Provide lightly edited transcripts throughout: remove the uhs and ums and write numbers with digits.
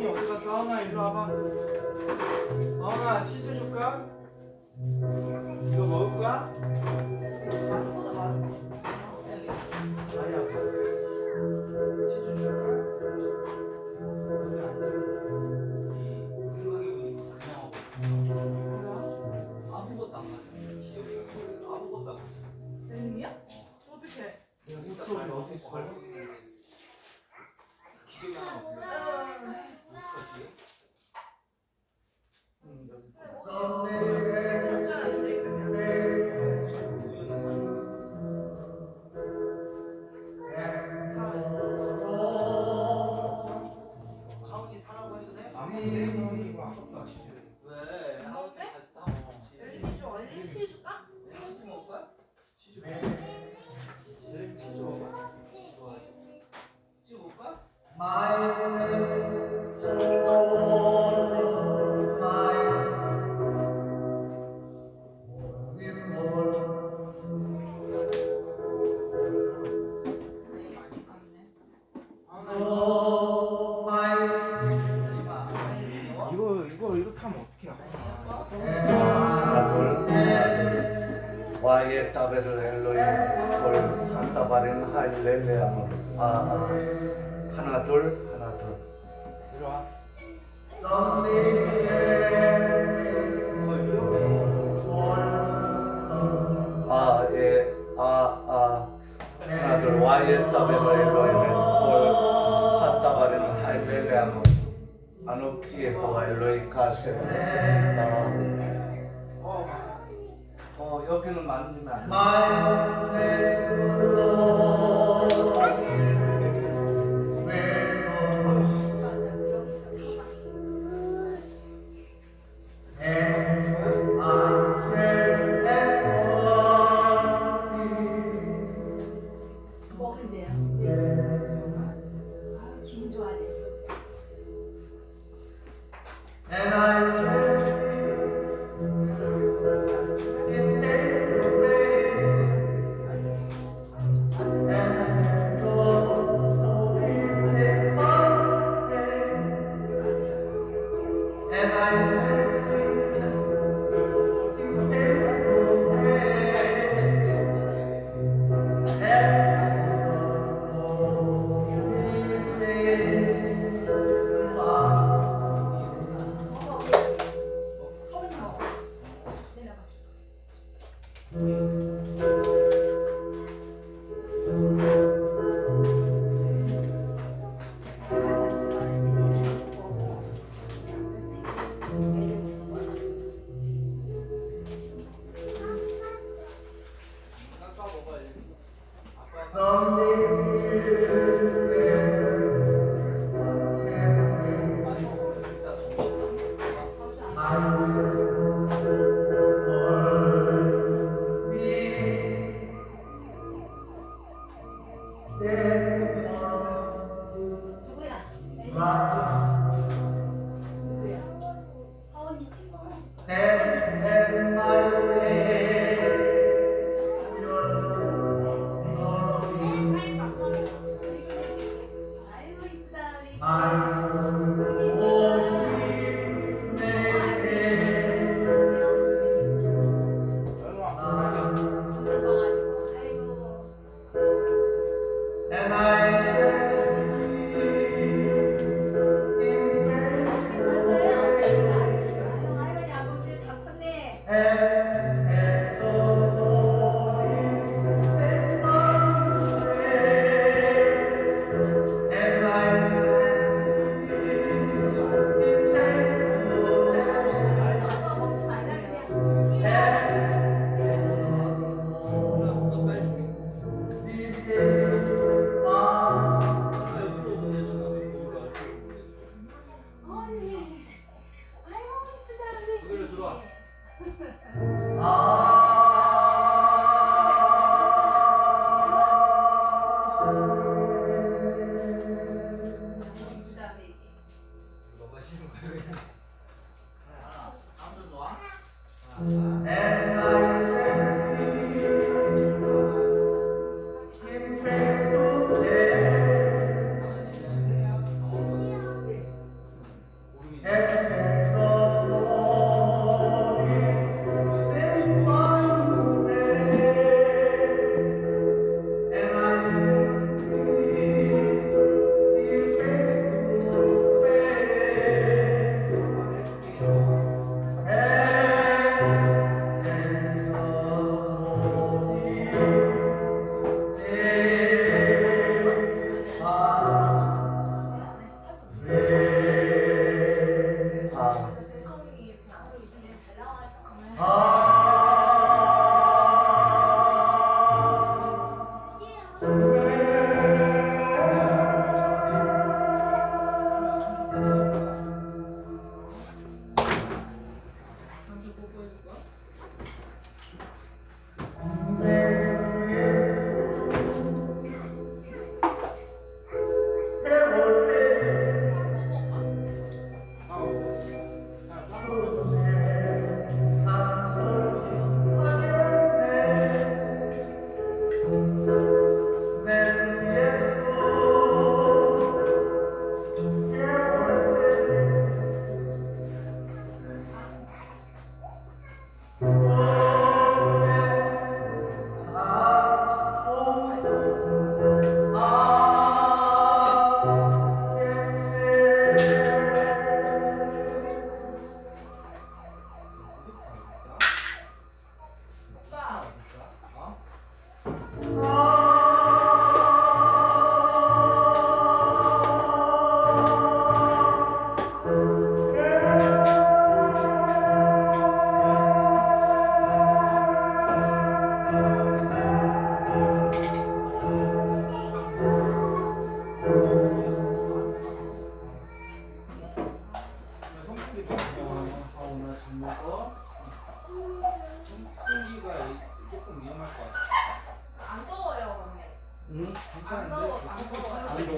하은이 어디 갔어? 하은아 일로 와봐. 하은아 치즈 줄까? 이거 먹을 거야? 많보다 많은 거. 아니야. 치즈 줄까? 여기 앉아. 생각해보니까 그냥 아무것도 안 맞아. 기억이 아무것도 안 맞아. 뱀이야? 어떡해? 목소리 어디 있어? 기억이 하나 없네. 어떡하지? 그렇잖아, 이제 그러면. 하은이 타라고 해도 돼? 안 먹는데? 하은이 이거 아깝다 치즈. 왜? 하은이 다시 타. 엘리미 좀 얼린 치 줄까? 치즈 먹을 거야? 치즈 먹을 거야? 치즈 먹어? 좋아해. 치즈 먹을까? 이거 이렇게 하면 어떡해? 하나 둘 와이에 따베를 엘로이 콜 한따바린 하일렐레아노 하나 둘 이리 와. 하나 둘 와이에 따베를 엘로이 콜 한따바린 하일렐레아노 아노키에 보아 엘로이 카세르다 여기는 만지면 안 먹은데요. 기분 좋아야 돼. 하은이 먹어. 내려가. 깎아 먹어. 아빠. 누구야? 누구야? 하은이 친구. 아이고 이쁘다 우리.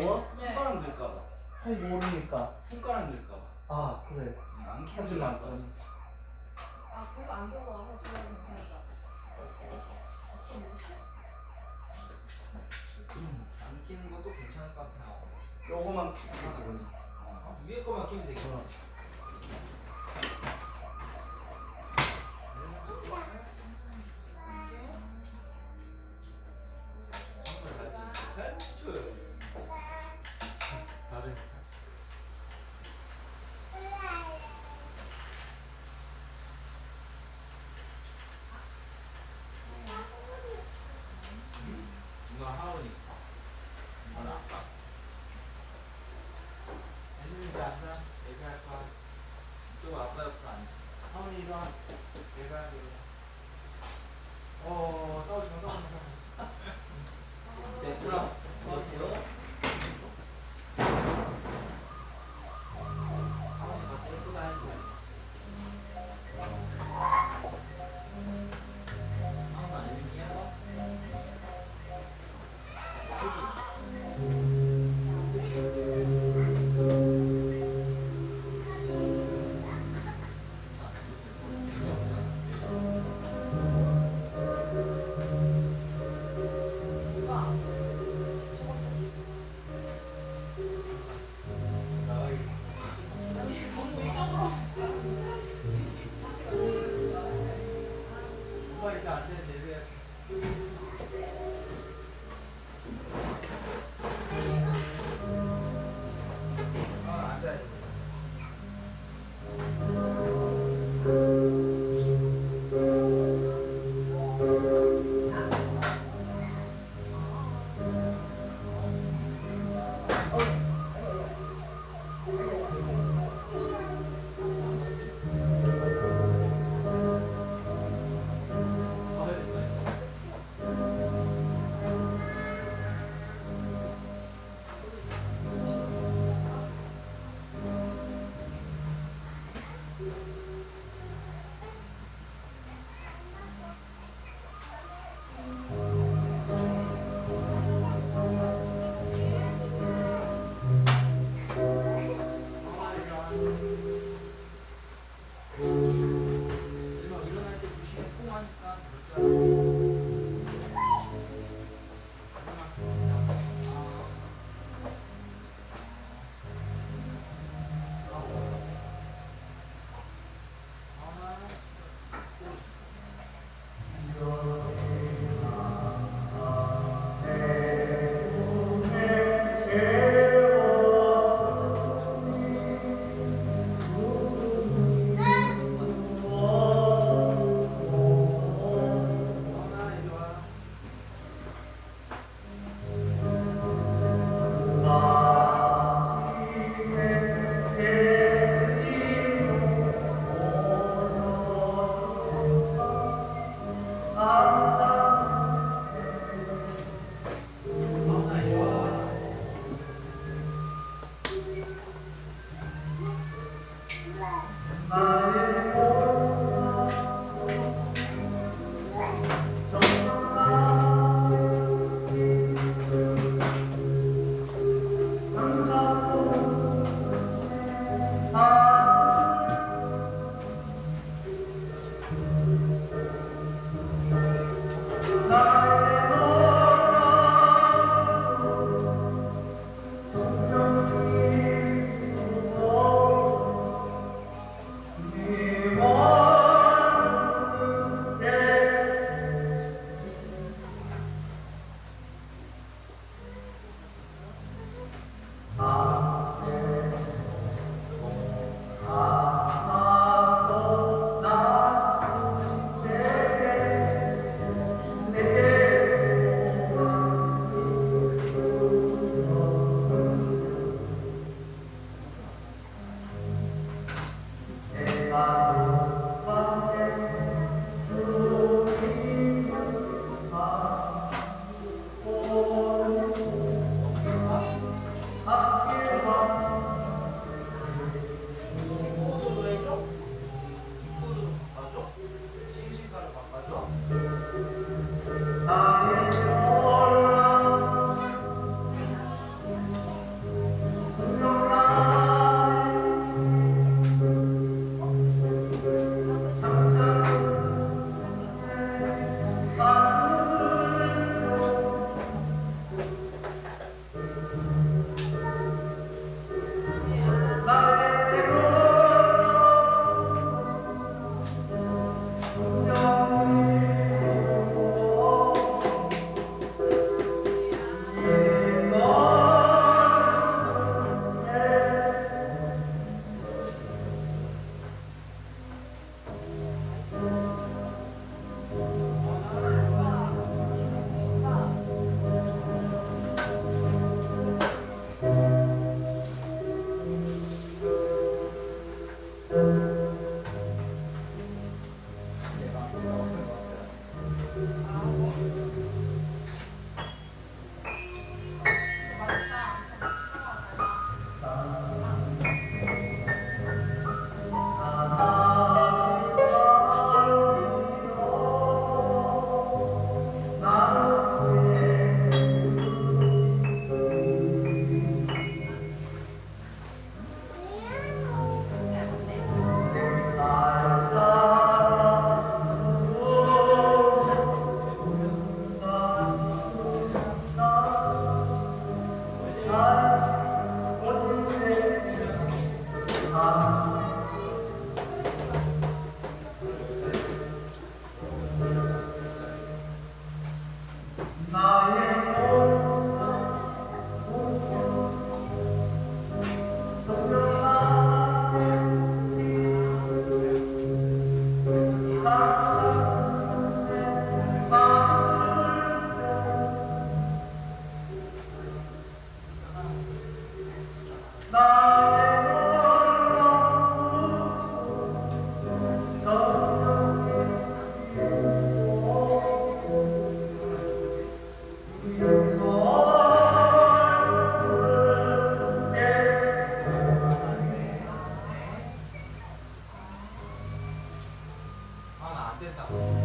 무서워? 네. 손가락 넣을까봐. 혹 모르니까. 손가락 넣을까봐. 아 그래. 안 하지 키우지 말 말까. 거야. 아 그거 안 보고 와서 집에 괜찮을까? 안 끼는 것도 괜찮을 것 같아. 요거만 키우고. 위에 거만 끼면 되겠다. 누나 하원이. 누나 아빠. 애들이 이제 앉아. 얘기할 거야. 이쪽 아빠 옆으로 앉아. 하원이 이리 와. 얘가 싸우지 마, 싸우지 마. 네, 그럼. 하원이 가서 예쁘다 해줘. 하원 알림이야? 오빠 이제 앉아 내려야지. 앉아야지. 일어날 때 조심해. 꼭 하니까 그럴 줄 아나안 된다고.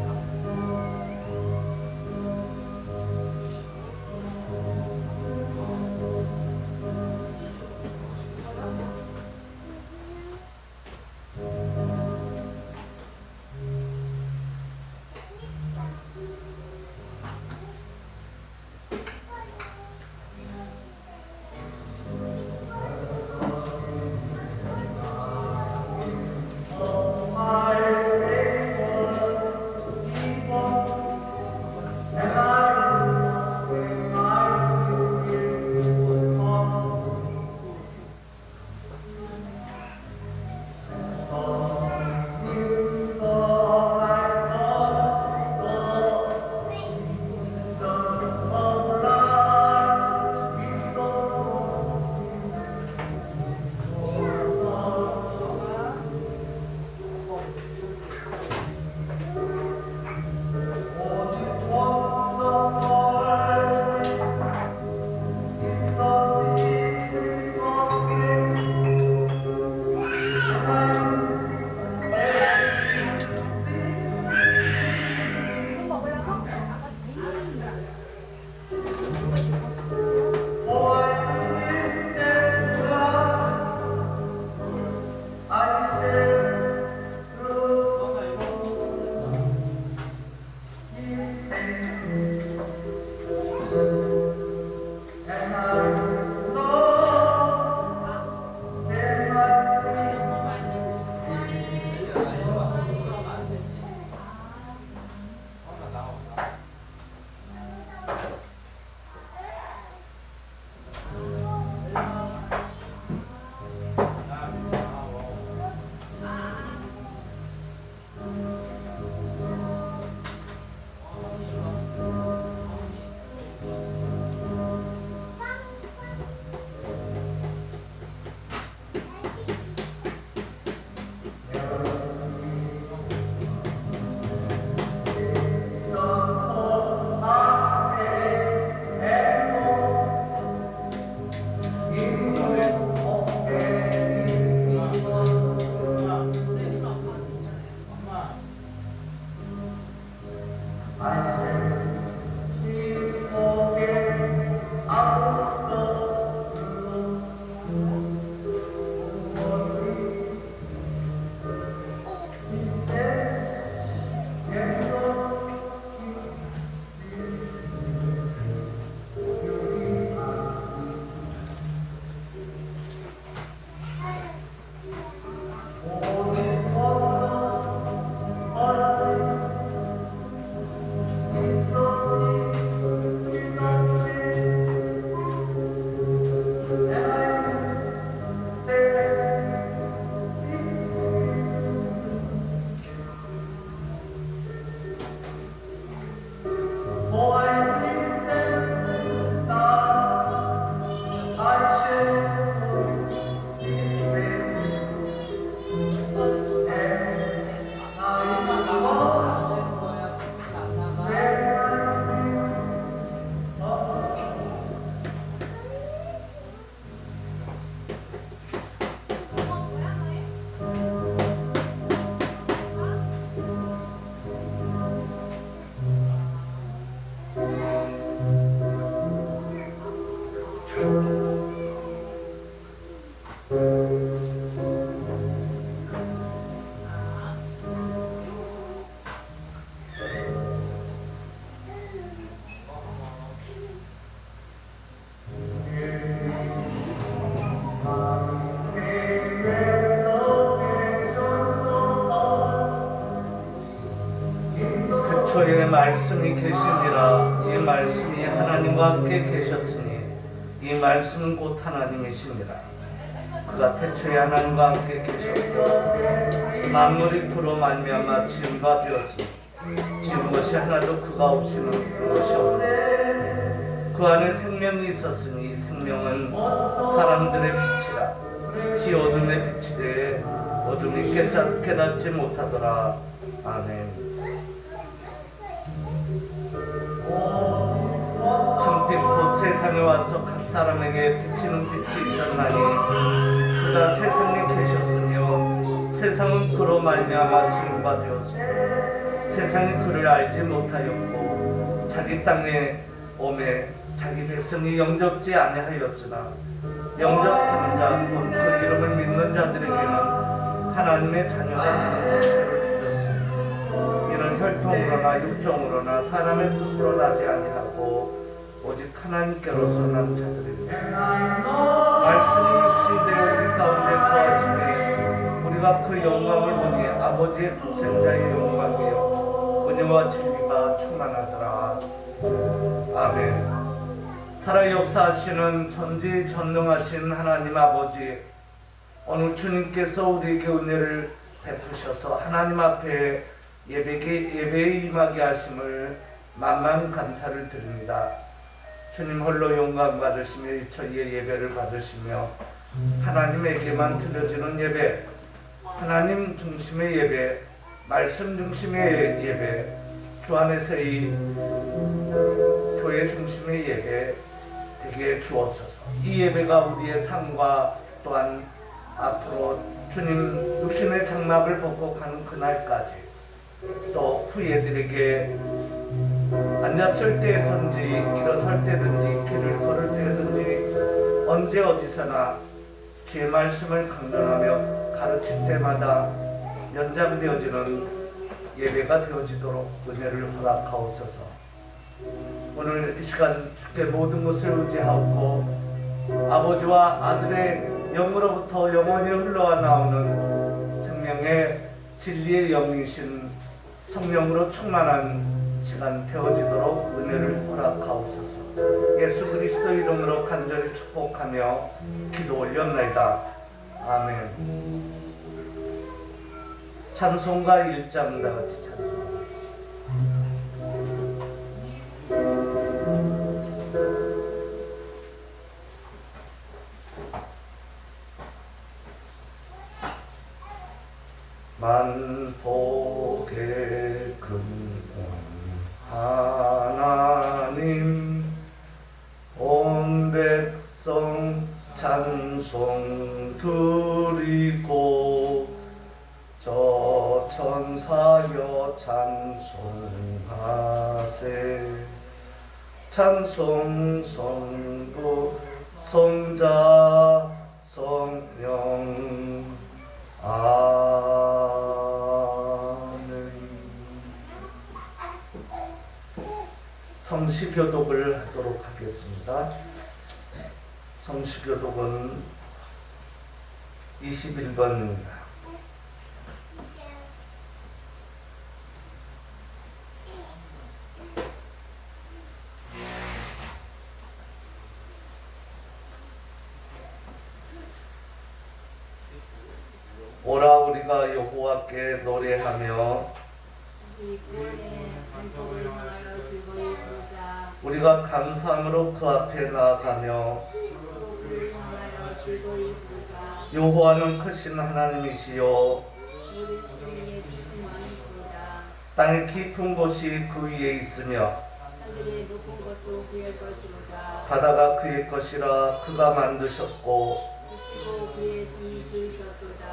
태초에 말씀이 계시니라. 이 말씀이 하나님과 함께 계셨으니 이 말씀은 곧 하나님이시니라. 그가 태초에 하나님과 함께 계셨고 만물이 그로 말미암아 지은 바 되었으니 지은 것이 하나도 그가 없이는 된 것이 없네. 그 안에 생명이 있었으니 생명은 사람들의 빛이라. 빛이 어둠에 빛이 되에 어둠이 깨닫지 못하더라. 아멘. 참빛 곧 세상에 와서 각 사람에게 비치는 빛이 있었나니 그가 세상에 계셨으며 세상은 그로 말미암아 지은 바 되었으며 세상이 그를 알지 못하였고 자기 땅에 오매 자기 백성이 영접지 아니하였으나 영접하는 자 곧 그 이름을 믿는 자들에게는 하나님의 자녀가 되는 것을 주셨으니 이는 혈통으로나 육정으로나 사람의 뜻으로 나지 아니하고 오직 하나님께로서 난 자들입니다. 말씀이 육신되어 우리 가운데 거하시니 우리가 그 영광을 보니 아버지의 독생자의 영광이요 은혜와 진리가 충만하더라. 아멘. 살아 역사하시는 전지전능하신 하나님 아버지, 오늘 주님께서 우리에게 은혜를 베푸셔서 하나님 앞에 예배에 임하게 하심을 만만 감사를 드립니다. 주님 홀로 영광 받으시며 저희의 예배를 받으시며 하나님에게만 드려지는 예배, 하나님 중심의 예배, 말씀 중심의 예배, 주 안에서의 교회 중심의 예배 되게 주옵소서. 이 예배가 우리의 삶과 또한 앞으로 주님 육신의 장막을 벗고 가는 그날까지 또 후예들에게 앉았을 때에선지 일어설 때든지 길을 걸을 때든지 언제 어디서나 주의 말씀을 강론하며 가르칠 때마다 연장되어지는 예배가 되어지도록 은혜를 허락하옵소서. 오늘 이 시간 주께 모든 것을 의지하고 아버지와 아들의 영으로부터 영원히 흘러와 나오는 생명의 진리의 영이신 성령으로 충만한 시간 되어지도록 은혜를 허락하옵소서. 예수 그리스도 이름으로 간절히 축복하며 기도 올렸나이다. 아멘. 찬송가 1장 다 같이 찬송하겠습니다. 만복의 근원 하나님 온 백성 찬송 드리고 저 천사여 찬송하세. 찬송 성부 성자 성령 아멘. 성시교독을 하도록 하겠습니다. 성시교독은 21번입니다. 오라 우리가 여호와께 노래하며 우리가 감사함으로 그 앞에 나아가며 여호와는 크신 하나님이시요 땅의 깊은 곳이 그 위에 있으며 바다가 그의 것이라 그가 만드셨고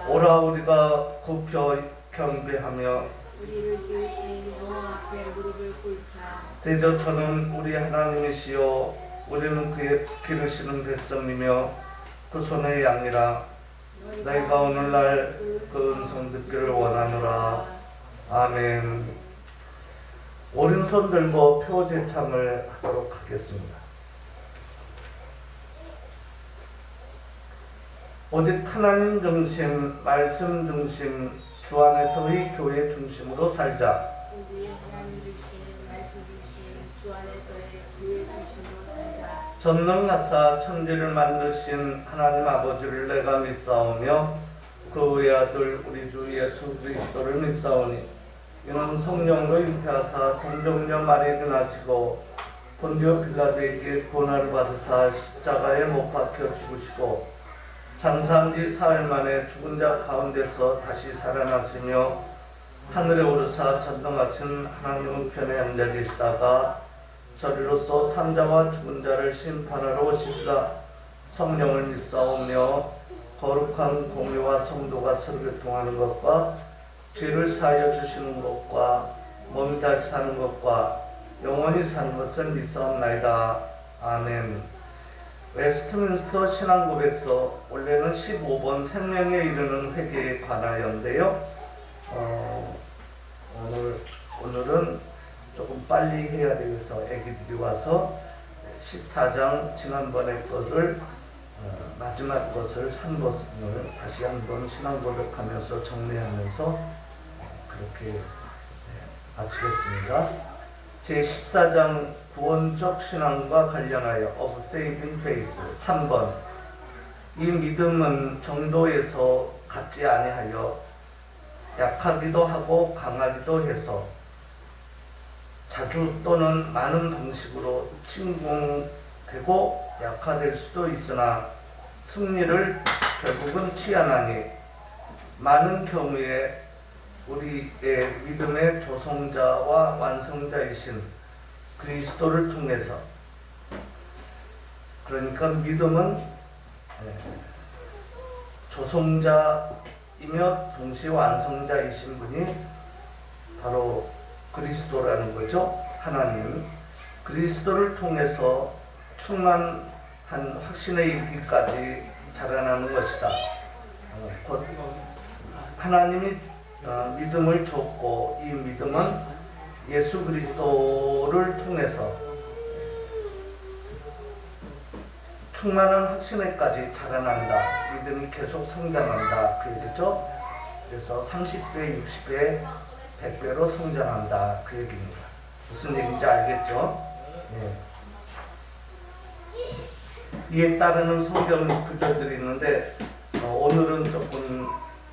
오라 우리가 굽혀 경배하며 대저 저는 우리 하나님이시요 우리는 그의 기르시는 백성이며 그 손의 양이라. 너희가 오늘날 그 음성 듣기를 원하노라. 아멘. 오른손 들고 표제참을 하도록 하겠습니다. 오직 하나님 중심, 말씀 중심, 주 안에서의 교회 중심으로 살자. 오직 하나님 중심, 말씀 중심, 주 안에서의 교회 중심으로 살자. 전능하사 천지를 만드신 하나님 아버지를 내가 믿사오며 그 외아들 우리 주 예수 그리스도를 믿사오니 이는 성령으로 잉태하사 동정녀 마리아에게 나시고 본디오 빌라도에게 고난을 받으사 십자가에 못 박혀 죽으시고 장사한 지 사흘 만에 죽은 자 가운데서 다시 살아났으며 하늘에 오르사 전능하신 하나님 우편에 앉아 계시다가 저리로서 산자와 죽은 자를 심판하러 오시리라. 성령을 믿사오며 거룩한 공의와 성도가 서로 교통하는 것과 죄를 사하여 주시는 것과 몸이 다시 사는 것과 영원히 사는 것을 믿사옵나이다. 아멘. 웨스트민스터 신앙고백서 원래는 15번 생명에 이르는 회개에 관하여인데요. 오늘은 조금 빨리 해야 되겠어. 애기들이 와서 14장 지난번에 것을 마지막 것을 산 것을 다시 한번 신앙 고백하면서 정리하면서 그렇게 마치겠습니다. 제14장 구원적 신앙과 관련하여 of saving faith 3번. 이 믿음은 정도에서 갖지 아니하여 약하기도 하고 강하기도 해서 자주 또는 많은 방식으로 침공되고 약화될 수도 있으나 승리를 결국은 취하나니 많은 경우에 우리의 믿음의 조성자와 완성자이신 그리스도를 통해서, 그러니까 믿음은 조성자이며 동시에 완성자이신 분이 바로 그리스도라는 거죠. 하나님 그리스도를 통해서 충만한 확신에 이르기까지 자라나는 것이다. 곧 하나님이 믿음을 줬고 이 믿음은 예수 그리스도를 통해서 충만한 확신에까지 자라난다. 믿음이 계속 성장한다. 그 얘기죠. 그래서 30배, 60배, 100배로 성장한다. 그 얘기입니다. 무슨 얘기인지 알겠죠? 이에 따르는 성경 구절들이 있는데 오늘은 조금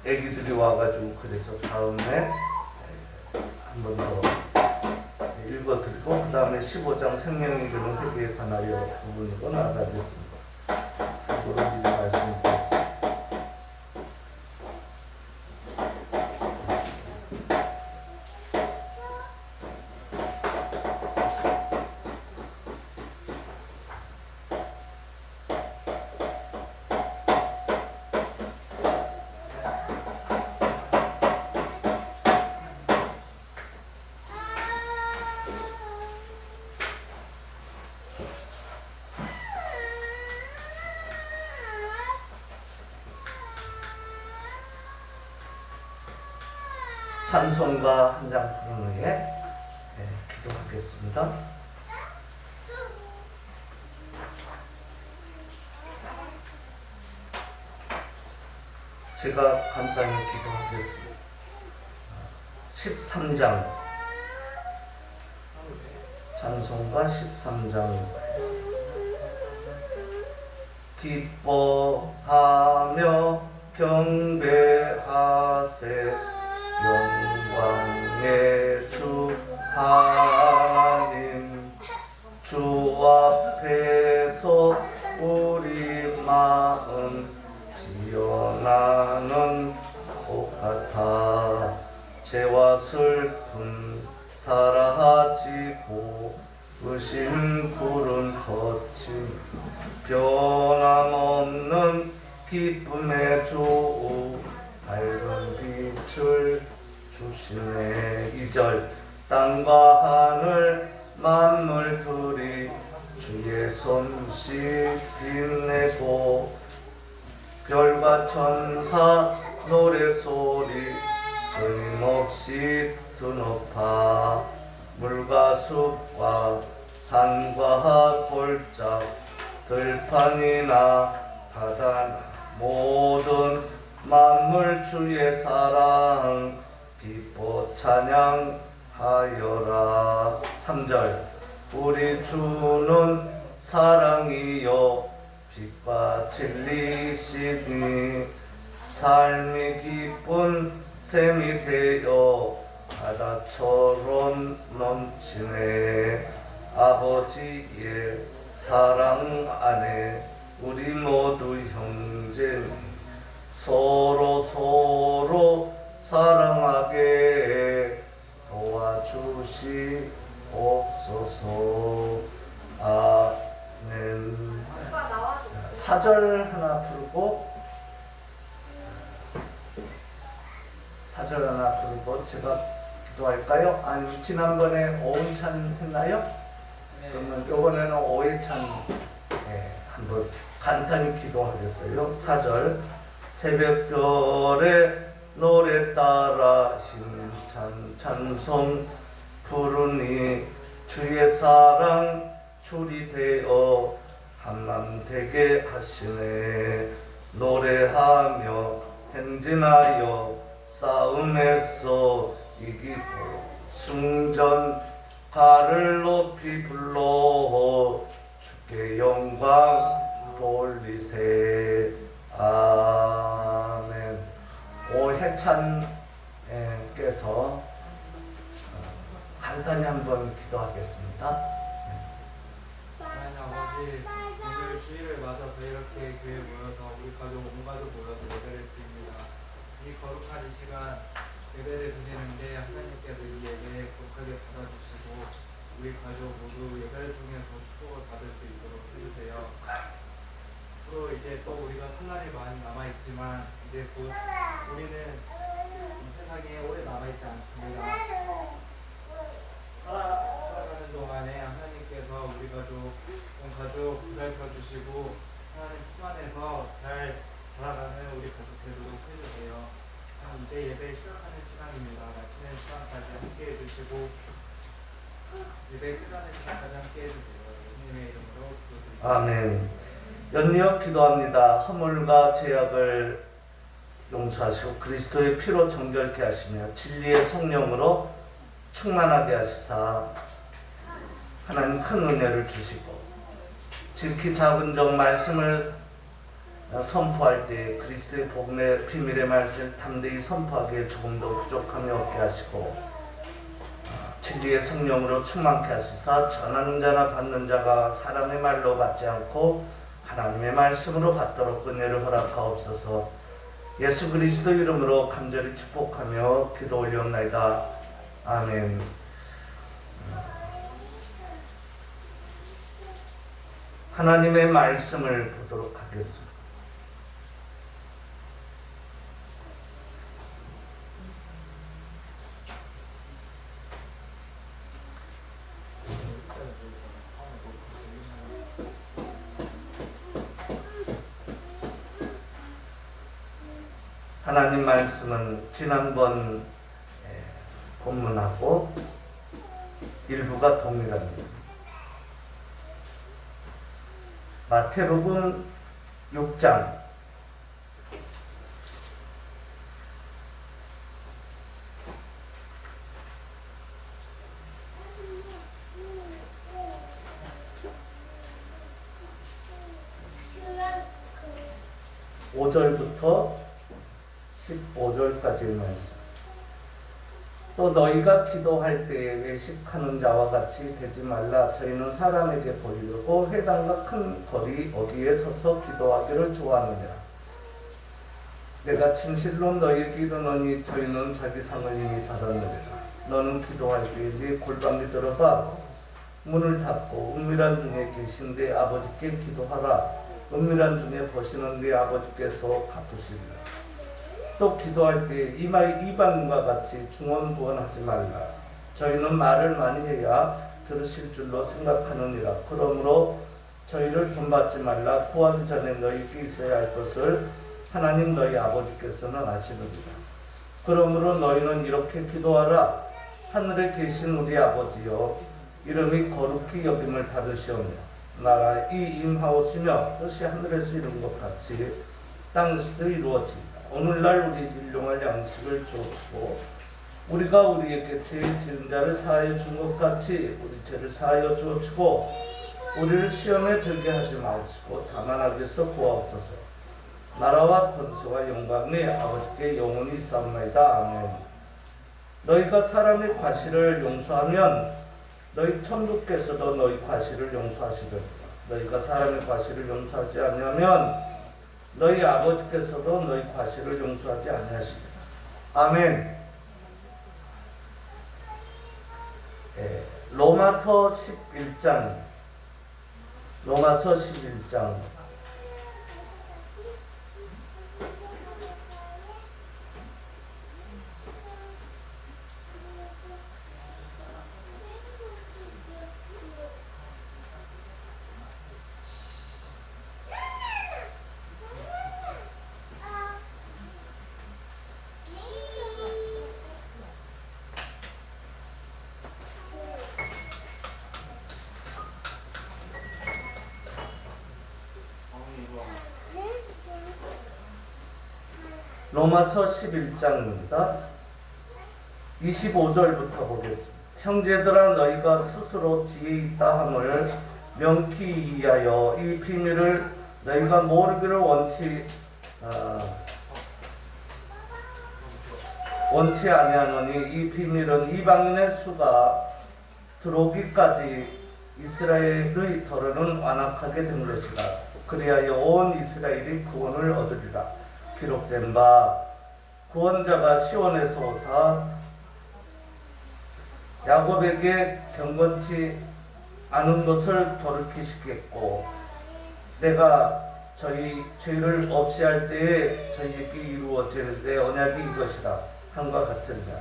애기들이 와가지고 그래서 다음에 한 번 더 읽어드리고 그 다음에 15장 생명이 되는 회개에 관하여 부분으로 나가겠습니다. 참고로 미리 말씀드렸습니다. 찬송가 한 장 부른 후에 기도하겠습니다. 제가 간단히 기도하겠습니다. 13장 찬송가 13장 기뻐하며 경배하세 영광의 주 하나님 주 앞에서 우리 마음 피어나는 꽃 같아 죄와 슬픔 사라지고 의심 구름 거친 변함없는 기쁨의 주 밝은 빛을 주시네. 2절 땅과 하늘 만물들이 주의 손짓 빛내고 별과 천사 노래소리 끊임없이 드높아 물과 숲과 산과 골짜 들판이나 바다 모든 만물 주의 사랑 기뻐 찬양하여라. 3절 우리 주는 사랑이요 빛과 진리시니 삶이 기쁜 샘이 되어 바다처럼 넘치네. 아버지의 사랑 안에 우리 모두 형제니 서로 사랑하게 도와주시옵소서. 아멘. 오빠 나와줘. 4절 하나 풀고 제가 기도할까요? 아니면 지난번에 오은찬 했나요? 그러면 이번에는 오해찬 한번 간단히 기도하겠어요. 4절 새벽별의 노래 따라 힘찬 찬송 부르니 주의 사랑 줄이 되어 한맘 되게 하시네. 노래하며 행진하여 싸움에서 이기고 승전가를 높이 불러 주께 영광 돌리세. 아멘. 오해찬께서 간단히 한번 기도하겠습니다. 하나님 아버지, 오늘 주일을 맞아서 이렇게 교회에 모여서 우리 가족 온 가족 모여서 예배를 드립니다. 이 거룩한 이 시간 예배를 드리는데 하나님께서 이 예배 거룩하게 받아주시고 우리 가족 모두 예배를 통해서 축복을 받을 수 있도록 해주세요. 또 이제 또 우리가 산날이 많이 남아있지만 이제 곧 우리는 이 세상에 오래 남아있지 않습니다. 살아가는 동안에 하나님께서 우리 가족, 온 가족 보살펴 주시고 하나님 품 안에서 잘 자라가는 우리 가족 되도록 해주세요. 이제 예배 시작하는 시간입니다. 마치는 시간까지 함께 해주시고 예배 끝나는 시간까지 함께 해주세요. 예수님의 이름으로 기도드립니다. 아멘. 연이어 기도합니다. 허물과 죄악을 용서하시고 그리스도의 피로 정결케 하시며 진리의 성령으로 충만하게 하시사 하나님 큰 은혜를 주시고 지극히 작은 정 말씀을 선포할 때 그리스도의 복음의 비밀의 말씀을 담대히 선포하기에 조금 더 부족함이 없게 하시고 진리의 성령으로 충만케 하시사 전하는 자나 받는 자가 사람의 말로 받지 않고 하나님의 말씀으로 받도록 은혜를 허락하옵소서. 예수 그리스도 이름으로 간절히 축복하며 기도 올려옵나이다. 아멘. 하나님의 말씀을 보도록 하겠습니다. 하나님 말씀은 지난번 본문하고 일부가 동일합니다. 마태복음 6장 5절부터 15절까지의 말씀. 또 너희가 기도할 때에 외식하는 자와 같이 되지 말라. 저희는 사람에게 보이려고 회당과 큰 거리 어디에 서서 기도하기를 좋아하느니라. 내가 진실로 너희에게 이르노니 저희는 자기 상을 이미 받았느니라. 너는 기도할 때에 네 골방에 들어가 문을 닫고 은밀한 중에 계신 네 아버지께 기도하라. 은밀한 중에 보시는 네 아버지께서 갚으시리라. 또 기도할 때 이방인과 같이 중언부언하지 말라. 저희는 말을 많이 해야 들으실 줄로 생각하느니라. 그러므로 저희를 본받지 말라. 구하기 전에 너희에게 있어야 할 것을 하나님 너희 아버지께서는 아시느니라. 그러므로 너희는 이렇게 기도하라. 하늘에 계신 우리 아버지여, 이름이 거룩히 여김을 받으시오며 나라의 임하오시며 뜻이 하늘에서 이룬 것 같이 땅에서도 이루어지리라. 오늘날 우리 일용할 양식을 주옵시고 우리가 우리에게 죄 지은 자를 사하여 준 것 같이 우리 죄를 사하여 주옵시고 우리를 시험에 들게 하지 마옵시고 다만 악에서 구하옵소서. 나라와 권세와 영광이 아버지께 영원히 있사옵나이다. 아멘. 너희가 사람의 과실을 용서하면 너희 천주께서도 너희 과실을 용서하시리라. 너희가 사람의 과실을 용서하지 않으면 너희 아버지께서도 너희 과실을 용서하지 아니하시리라. 아멘. 로마서 11장. 로마서 11장. 로마서 11장입니다. 25절부터 보겠습니다. 형제들아 너희가 스스로 지혜 있다 함을 명키 위하여 이 비밀을 너희가 모르기를 원치 아니하노니 이 비밀은 이방인의 수가 들어오기까지 이스라엘의 털은 완악하게 된 것이라. 그리하여 온 이스라엘이 구원을 얻으리라. 기록된 바 구원자가 시온에서 오사 야곱에게 경건치 않은 것을 돌이키시겠고 내가 저희 죄를 없이 할 때에 저희에게 이루어질 내 언약이 이것이라 함과 같으니라.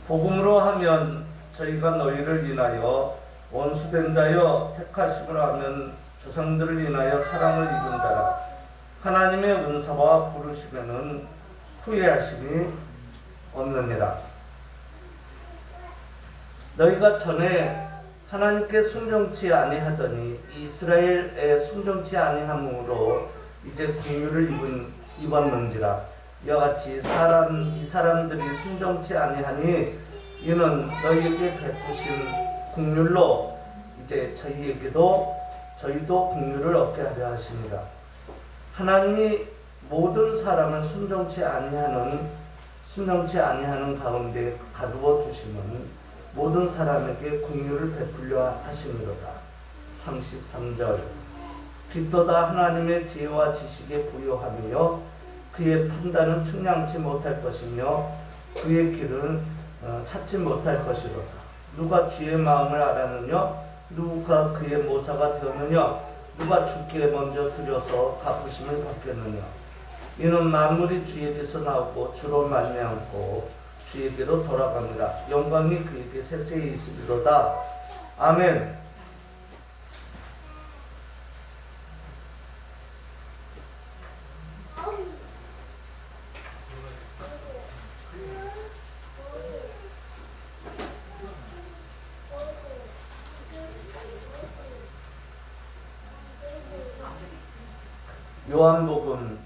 복음으로 하면 저희가 너희를 인하여 원수된 자여 택하심으로 하면 조상들을 인하여 사랑을 입은 자라. 하나님의 은사와 부르심에는 후회하심이 없느니라. 너희가 전에 하나님께 순종치 아니하더니 이스라엘에 순종치 아니함으로 이제 긍휼을 입었는지라. 이와 같이 이 사람들이 순종치 아니하니 이는 너희에게 베푸신 긍휼로 이제 저희도 긍휼을 얻게 하려 하십니다. 하나님이 모든 사람을 순종치 아니하는 가운데 가두어 두시면 모든 사람에게 긍휼을 베풀려 하시미로다. 33절. 빛보다 하나님의 지혜와 지식에 부요하며 그의 판단은 측량치 못할 것이며 그의 길은 찾지 못할 것이로다. 누가 주의 마음을 알았느냐? 누가 그의 모사가 되었느냐? 누가 주께 먼저 드려서 갚으심을 받겠느냐? 이는 만물이 주에게서 나오고 주로 말미암고 주에게로 돌아갑니다. 영광이 그에게 세세히 있으리로다. 아멘. 요한복음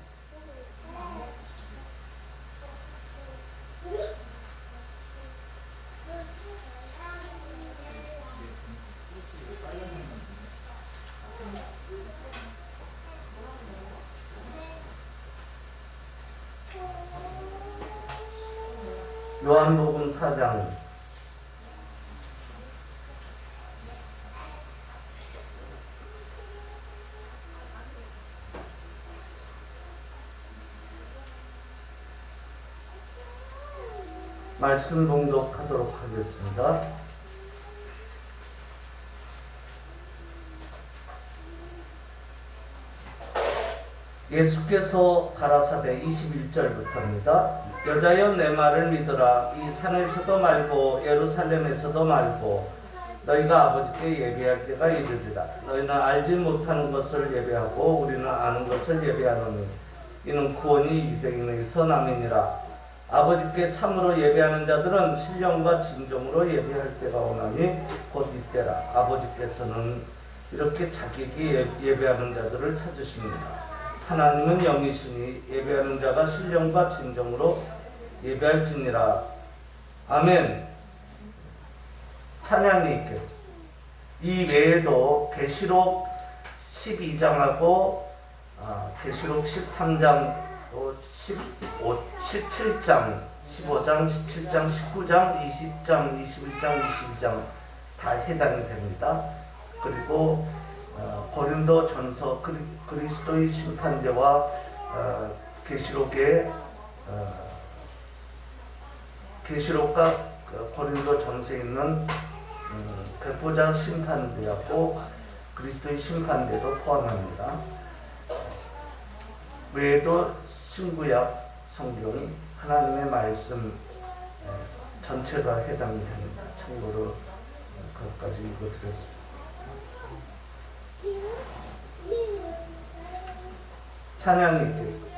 4장 말씀 봉독하도록 하겠습니다. 예수께서 가라사대 21절부터입니다. 여자여 내 말을 믿으라. 이 산에서도 말고 예루살렘에서도 말고 너희가 아버지께 예배할 때가 이르리라. 너희는 알지 못하는 것을 예배하고 우리는 아는 것을 예배하노니 이는 구원이 유대인에게서 남이니라. 아버지께 참으로 예배하는 자들은 신령과 진정으로 예배할 때가 오나니 곧 이때라. 아버지께서는 이렇게 자기에게 예배하는 자들을 찾으십니다. 하나님은 영이시니 예배하는 자가 신령과 진정으로 예배할지니라. 아멘. 찬양이 있겠습니다. 이 외에도 계시록 12장하고 계시록 13장 또 17장 15장 17장 19장 20장 21장 22장 다 해당이 됩니다. 그리고 고린도 전서 그리스도의 심판대와 계시록의 계시록과 고린도 전서에 있는 백보자 심판대하고 그리스도의 심판대도 포함합니다. 외에도 신구약 성경 하나님의 말씀 전체가 해당이 됩니다. 참고로 그것까지 읽어드렸습니다. 찬양이 있겠습니다.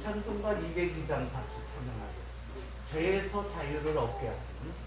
찬송가 202장 같이 찬양하겠습니다. 죄에서 자유를 얻게 하는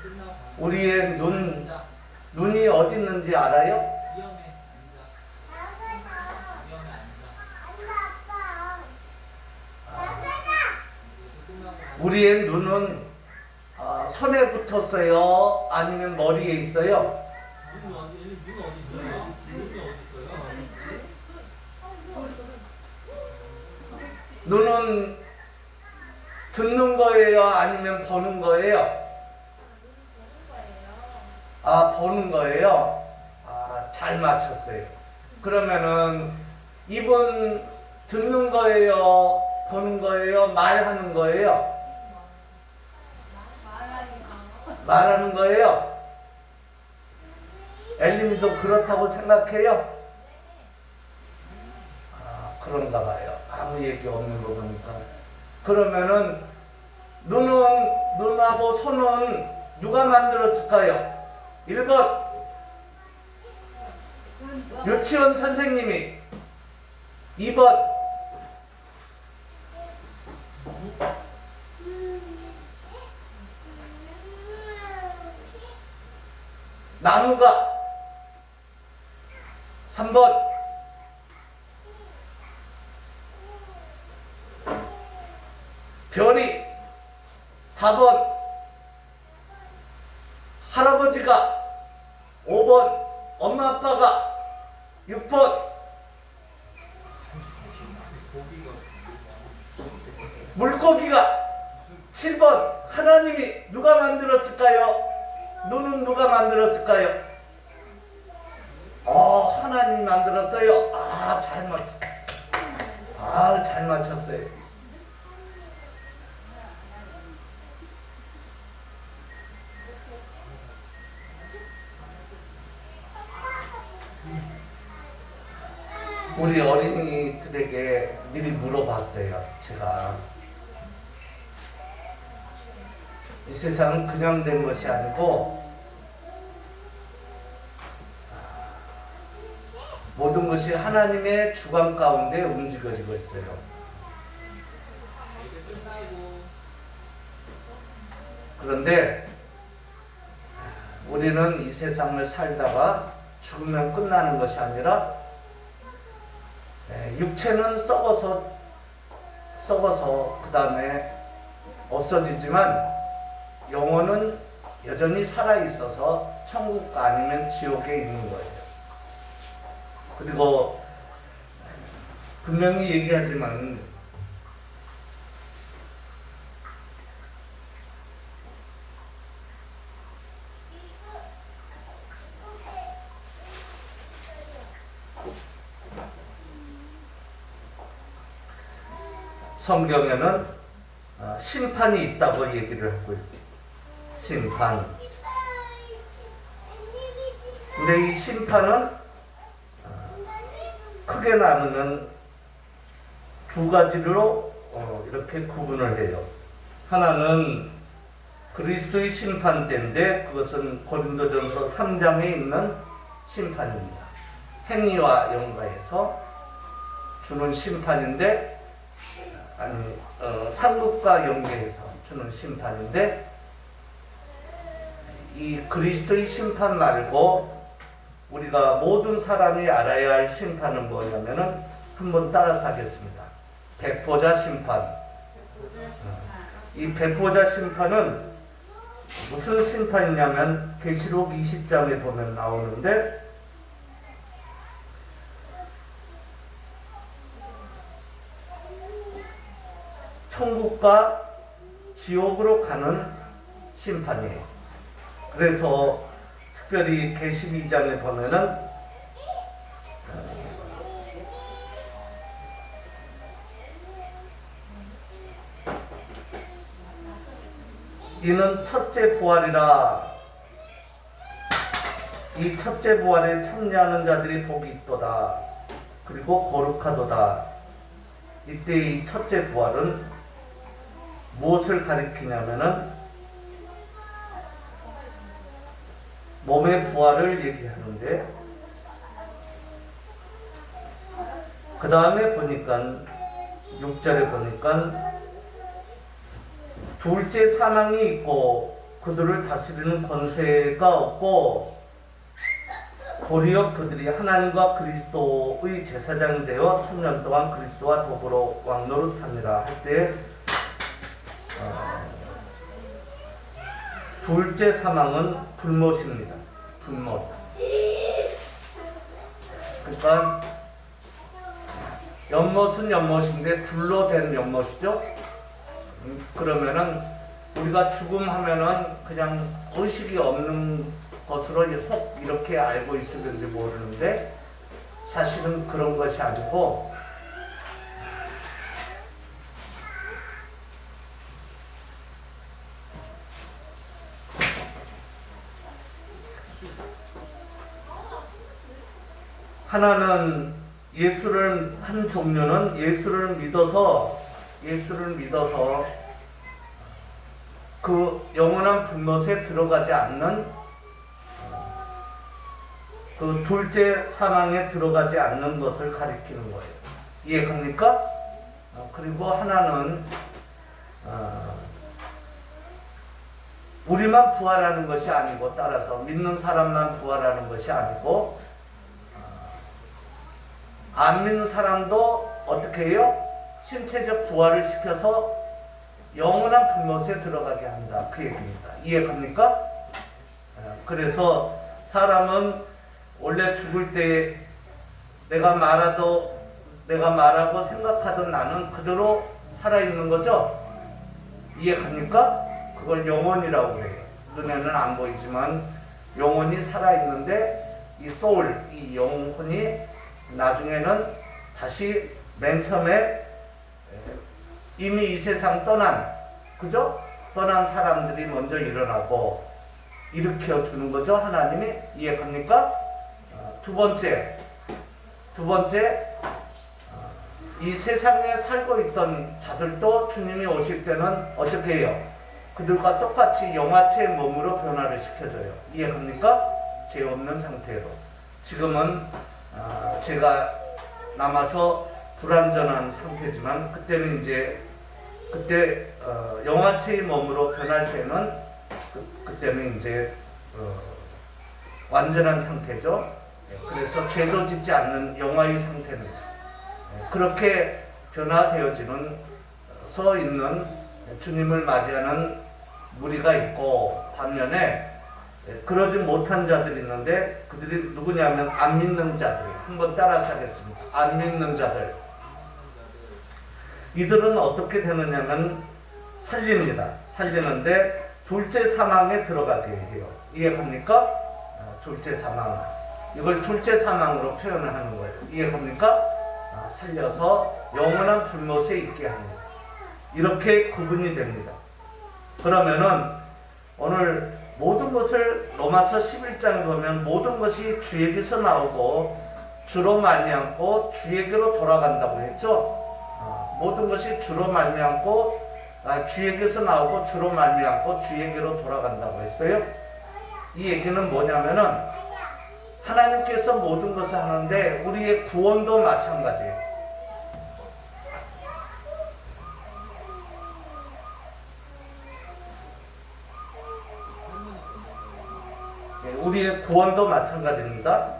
끝나고 가. 우리의 눈, 앉아. 눈이 어디 있는지 알아요? 위험해. 앉아. 위험해. 앉아. 끝나고 가. 우리의 눈은 손에 붙었어요? 아니면 머리에 있어요? 눈 어디 있어요? 눈이 어디 있어요? 눈은 듣는 거예요? 아니면 보는 거예요? 아, 보는 거예요? 아, 잘 맞췄어요. 그러면은 입은 듣는 거예요? 보는 거예요? 말하는 거예요? 말하는 거예요? 엘림도 그렇다고 생각해요? 아, 그런가 봐요. 아무 얘기 없는 거 보니까. 그러면은 눈하고 손은 누가 만들었을까요? 1번 유치원 선생님이, 2번 나무가, 3번 별이, 4번 할아버지가, 5번 엄마 아빠가, 6번 물고기가, 7번 하나님이 누가 만들었을까요? 눈은 누가 만들었을까요? 하나님 만들었어요. 잘 맞췄어요. 잘 맞췄어요. 우리 어린이들에게 미리 물어봤어요. 제가 이 세상은 그냥 된 것이 아니고 모든 것이 하나님의 주관 가운데 움직여지고 있어요. 그런데 우리는 이 세상을 살다가 죽으면 끝나는 것이 아니라 육체는 썩어서 그 다음에 없어지지만 영혼은 여전히 살아있어서 천국가 아니면 지옥에 있는 거예요. 그리고 분명히 얘기하지만 성경에는 심판이 있다고 얘기를 하고 있어요. 심판. 근데 이 심판은 크게 나누면 두 가지로 이렇게 구분을 해요. 하나는 그리스도의 심판대인데 그것은 고린도전서 3장에 있는 심판입니다. 행위와 연가에서 주는 심판인데 상급과 연계해서 주는 심판인데 이 그리스도의 심판 말고 우리가 모든 사람이 알아야 할 심판은 뭐냐면은 한번 따라서 하겠습니다. 백보자 심판. 이 백보자 심판은 무슨 심판이냐면 계시록 20장에 보면 나오는데 천국과 지옥으로 가는 심판이에요. 그래서 특별히 계시 2장에 보면은 이는 첫째 부활이라 이 첫째 부활에 참여하는 자들이 복이 있도다. 그리고 거룩하도다. 이때 이 첫째 부활은 무엇을 가리키냐면은 몸의 부활을 얘기하는데 그 다음에 보니까 6절에 보니까 둘째 사망이 있고 그들을 다스리는 권세가 없고 도리어 그들이 하나님과 그리스도의 제사장이 되어 천년 동안 그리스도와 더불어 왕노릇합니다 할 때 둘째 사망은 불못입니다. 불못. 그러니까 연못은 연못인데 불로 된 연못이죠. 그러면은 우리가 죽음하면은 그냥 의식이 없는 것으로 혹 이렇게 알고 있을는지 모르는데 사실은 그런 것이 아니고 하나는 예수를 한 종류는 예수를 믿어서 그 영원한 불못에 들어가지 않는 그 둘째 사망에 들어가지 않는 것을 가리키는 거예요. 이해갑니까? 그리고 하나는 우리만 부활하는 것이 아니고 따라서 믿는 사람만 부활하는 것이 아니고 안 믿는 사람도 어떻게 해요? 신체적 부활을 시켜서 영원한 불못에 들어가게 한다. 그 얘기입니다. 이해갑니까? 그래서 사람은 원래 죽을 때 내가 말하고 생각하던 나는 그대로 살아있는 거죠? 이해갑니까? 그걸 영혼이라고 해요. 눈에는 안 보이지만 영혼이 살아있는데 이 소울, 이 영혼이 나중에는 다시 맨 처음에 이미 이 세상 떠난 사람들이 먼저 일어나고 일으켜 주는 거죠. 하나님이. 이해갑니까? 두 번째 이 세상에 살고 있던 자들도 주님이 오실 때는 어떻게 해요? 그들과 똑같이 영화체의 몸으로 변화를 시켜줘요. 이해갑니까? 죄 없는 상태로. 지금은 제가 남아서 불완전한 상태지만 그때는 이제 영화체의 몸으로 변할 때는 그때는 이제 완전한 상태죠. 그래서 죄도 짓지 않는 영화의 상태는 그렇게 변화되어지는 서 있는 주님을 맞이하는 무리가 있고 반면에 그러지 못한 자들이 있는데 그들이 누구냐면 안 믿는 자들. 한번 따라서 하겠습니다. 안 믿는 자들. 이들은 어떻게 되느냐면 살리는데 둘째 사망에 들어가게 해요. 이해갑니까? 둘째 사망. 이걸 둘째 사망으로 표현을 하는 거예요. 이해갑니까? 살려서 영원한 불못에 있게 합니다. 이렇게 구분이 됩니다. 그러면은 오늘 모든 것을 로마서 11장에 보면 모든 것이 주에게서 나오고 주로 말미암고 주에게로 돌아간다고 했죠. 모든 것이 주로 말미암고 주에게서 나오고 주로 말미암고 주에게로 돌아간다고 했어요. 이 얘기는 뭐냐면은 하나님께서 모든 것을 하는데 우리의 구원도 마찬가지예요. 우리의 구원도 마찬가지입니다.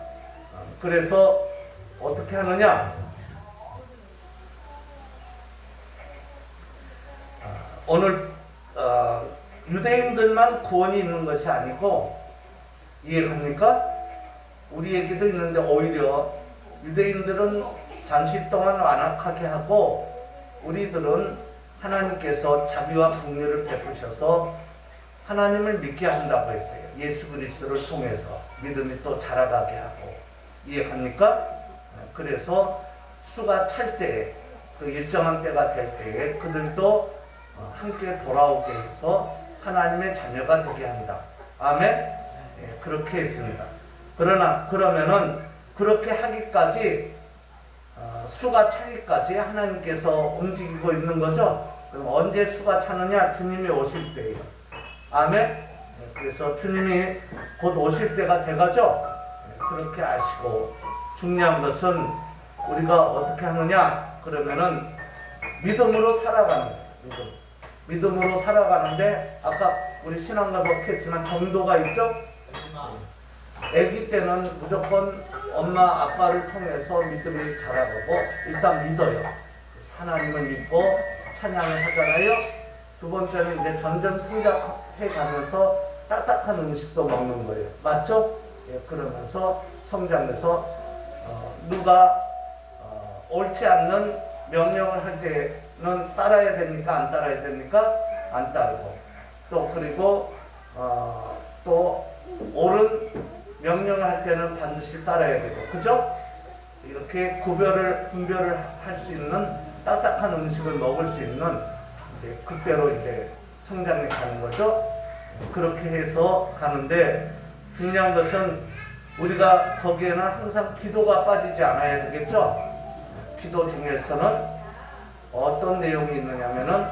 그래서 어떻게 하느냐? 오늘 유대인들만 구원이 있는 것이 아니고 이해갑니까? 우리에게도 있는데 오히려 유대인들은 잠시 동안 완악하게 하고 우리들은 하나님께서 자비와 긍휼을 베푸셔서 하나님을 믿게 한다고 했어요. 예수 그리스도를 통해서 믿음이 또 자라가게 하고. 이해갑니까? 그래서 수가 찰 때, 그 일정한 때가 될 때에 그들도 함께 돌아오게 해서 하나님의 자녀가 되게 한다. 아멘? 그렇게 했습니다. 그러면은 그렇게 하기까지 수가 차기까지 하나님께서 움직이고 있는 거죠. 그럼 언제 수가 차느냐? 주님이 오실 때예요. 아멘? 그래서 주님이 곧 오실 때가 돼가죠. 그렇게 아시고 중요한 것은 우리가 어떻게 하느냐? 그러면은 믿음으로 살아가는 거예요. 믿음으로 살아가는데 아까 우리 신앙가도 했지만 정도가 있죠? 아기 때는 무조건 엄마 아빠를 통해서 믿음이 자라고 일단 믿어요. 하나님을 믿고 찬양을 하잖아요. 두 번째는 이제 점점 성장해 가면서 딱딱한 음식도 먹는 거예요. 맞죠? 예, 그러면서 성장해서 누가 옳지 않는 명령을 할 때는 따라야 됩니까? 안 따라야 됩니까? 안 따르고 또 그리고 또 옳은 명령을 할 때는 반드시 따라야 되고 그죠? 이렇게 분별을 할 수 있는 딱딱한 음식을 먹을 수 있는 그때로 이제 성장해 가는 거죠. 그렇게 해서 가는데 중요한 것은 우리가 거기에는 항상 기도가 빠지지 않아야 되겠죠. 기도 중에서는 어떤 내용이 있느냐면은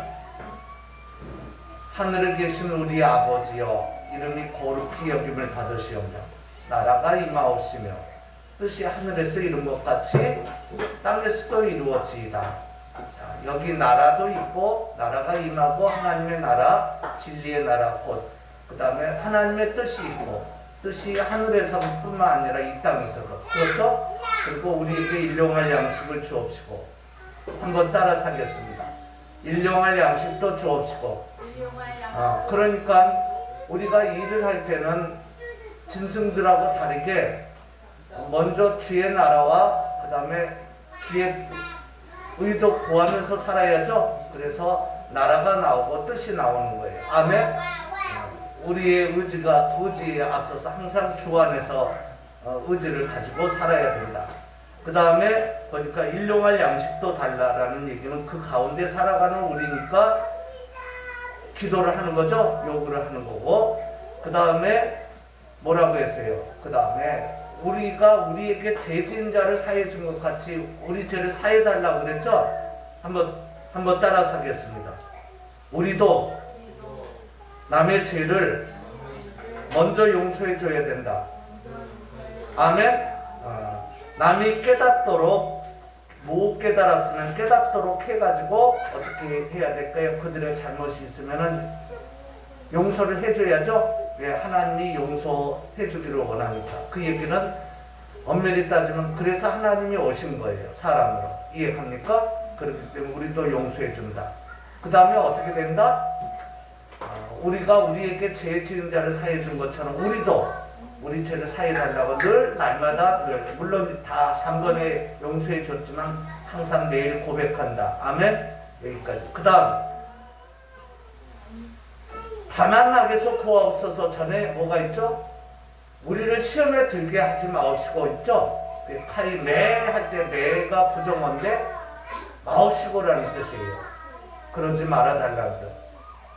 하늘에 계신 우리 아버지여 이름이 거룩히 여김을 받으시오며 나라가 임하옵시며 뜻이 하늘에서 이룬 것 같이 땅에서도 이루어지이다. 자, 여기 나라도 있고 나라가 임하고 하나님의 나라 진리의 나라 그 다음에 하나님의 뜻이 있고 뜻이 하늘에서뿐만 아니라 이 땅에서도 그렇죠? 그리고 우리에게 일용할 양식을 주옵시고 한번 따라 사겠습니다. 일용할 양식도 주옵시고 그러니까 우리가 일을 할 때는 짐승들하고 다르게 먼저 주의 나라와 그 다음에 주의 의도 구하면서 살아야죠. 그래서 나라가 나오고 뜻이 나오는 거예요. 아멘. 우리의 의지에 앞서서 항상 주 안에서 의지를 가지고 살아야 된다. 그 다음에 보니까 일용할 양식도 달라라는 얘기는 그 가운데 살아가는 우리니까 기도를 하는 거죠. 요구를 하는 거고 그 다음에 뭐라고 했어요? 그 다음에 우리가 우리에게 죄 지은 자를 사해 준 것 같이 우리 죄를 사해 달라고 그랬죠? 한번 따라서 하겠습니다. 우리도 남의 죄를 먼저 용서해 줘야 된다. 아멘. 남이 깨닫도록 못 깨달았으면 깨닫도록 해가지고 어떻게 해야 될까요? 그들의 잘못이 있으면은 용서를 해줘야죠. 왜? 하나님이 용서해 주기를 원하니까. 그 얘기는 엄밀히 따지면 그래서 하나님이 오신 거예요. 사람으로. 이해합니까? 그렇기 때문에 우리도 용서해 준다. 그 다음에 어떻게 된다? 우리가 우리에게 죄 지은 자를 사해 준 것처럼 우리도 우리 죄를 사해 달라고 늘 날마다 물론 다 한 번에 용서해 줬지만 항상 매일 고백한다. 아멘. 여기까지. 그 다음 다만 악에서 구하옵소서. 전에 뭐가 있죠? 우리를 시험에 들게 하지 마옵시고 있죠? 칼이 매 할 때 매가 부정어인데 마옵시고라는 뜻이에요. 그러지 말아달라는 뜻.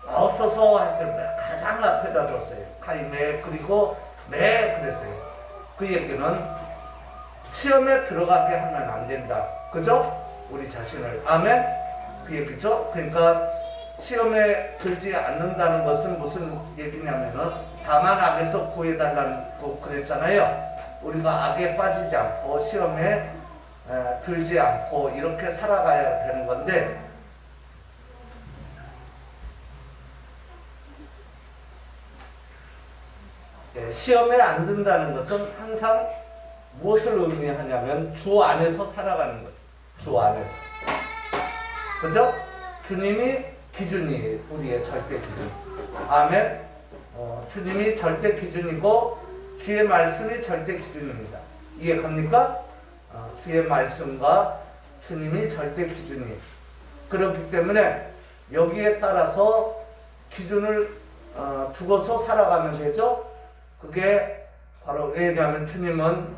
마옵소서 할 때 가장 앞에다 뒀어요. 칼이 매 그리고 매 그랬어요. 그 얘기는 시험에 들어가게 하면 안 된다. 그죠? 우리 자신을. 아멘? 그 얘기죠? 그러니까 시험에 들지 않는다는 것은 무슨 얘기냐면은 다만 악에서 구해달라고 그랬잖아요. 우리가 악에 빠지지 않고 시험에 들지 않고 이렇게 살아가야 되는 건데 시험에 안 든다는 것은 항상 무엇을 의미하냐면 주 안에서 살아가는 거죠. 주 안에서. 그죠? 주님이 기준이에요. 우리의 절대 기준. 아멘. 주님이 절대 기준이고 주의 말씀이 절대 기준입니다. 이해갑니까? 주의 말씀과 주님이 절대 기준이에요. 그렇기 때문에 여기에 따라서 기준을 두고서 살아가면 되죠. 그게 바로 왜냐하면 주님은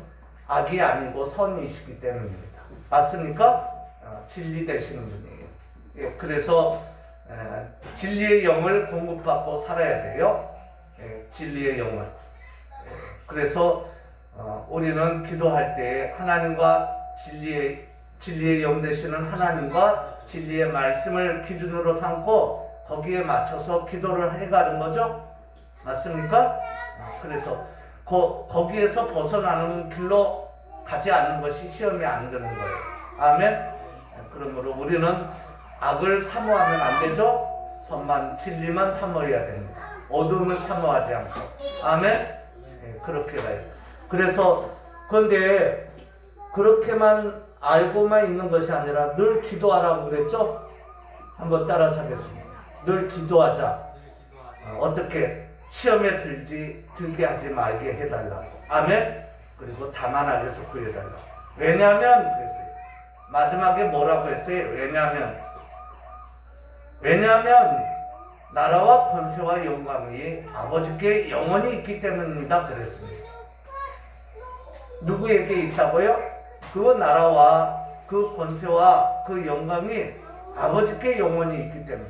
악이 아니고 선이시기 때문입니다. 맞습니까? 진리 되시는 분이에요. 예, 그래서 진리의 영을 공급받고 살아야 돼요. 예, 진리의 영을. 예, 그래서 우리는 기도할 때 하나님과 진리의 영 되시는 하나님과 진리의 말씀을 기준으로 삼고 거기에 맞춰서 기도를 해가는 거죠. 맞습니까? 그래서 거기에서 벗어나는 길로 가지 않는 것이 시험에 안 드는 거예요. 아멘. 그러므로 우리는 악을 사모하면 안 되죠. 진리만 사모해야 됩니다. 어둠을 사모하지 않고. 아멘. 예, 그렇게 가요. 그래서 그런데 그렇게만 알고만 있는 것이 아니라 늘 기도하라고 그랬죠? 한번 따라서 하겠습니다. 늘 기도하자. 어떻게 시험에 들게 하지 말게 해달라고. 아멘. 그리고 다만하게서 구해달라고. 왜냐하면 그랬어요. 마지막에 뭐라고 했어요? 왜냐하면 나라와 권세와 영광이 아버지께 영원히 있기 때문입니다. 그랬습니다. 누구에게 있다고요? 그 나라와 그 권세와 그 영광이 아버지께 영원히 있기 때문에.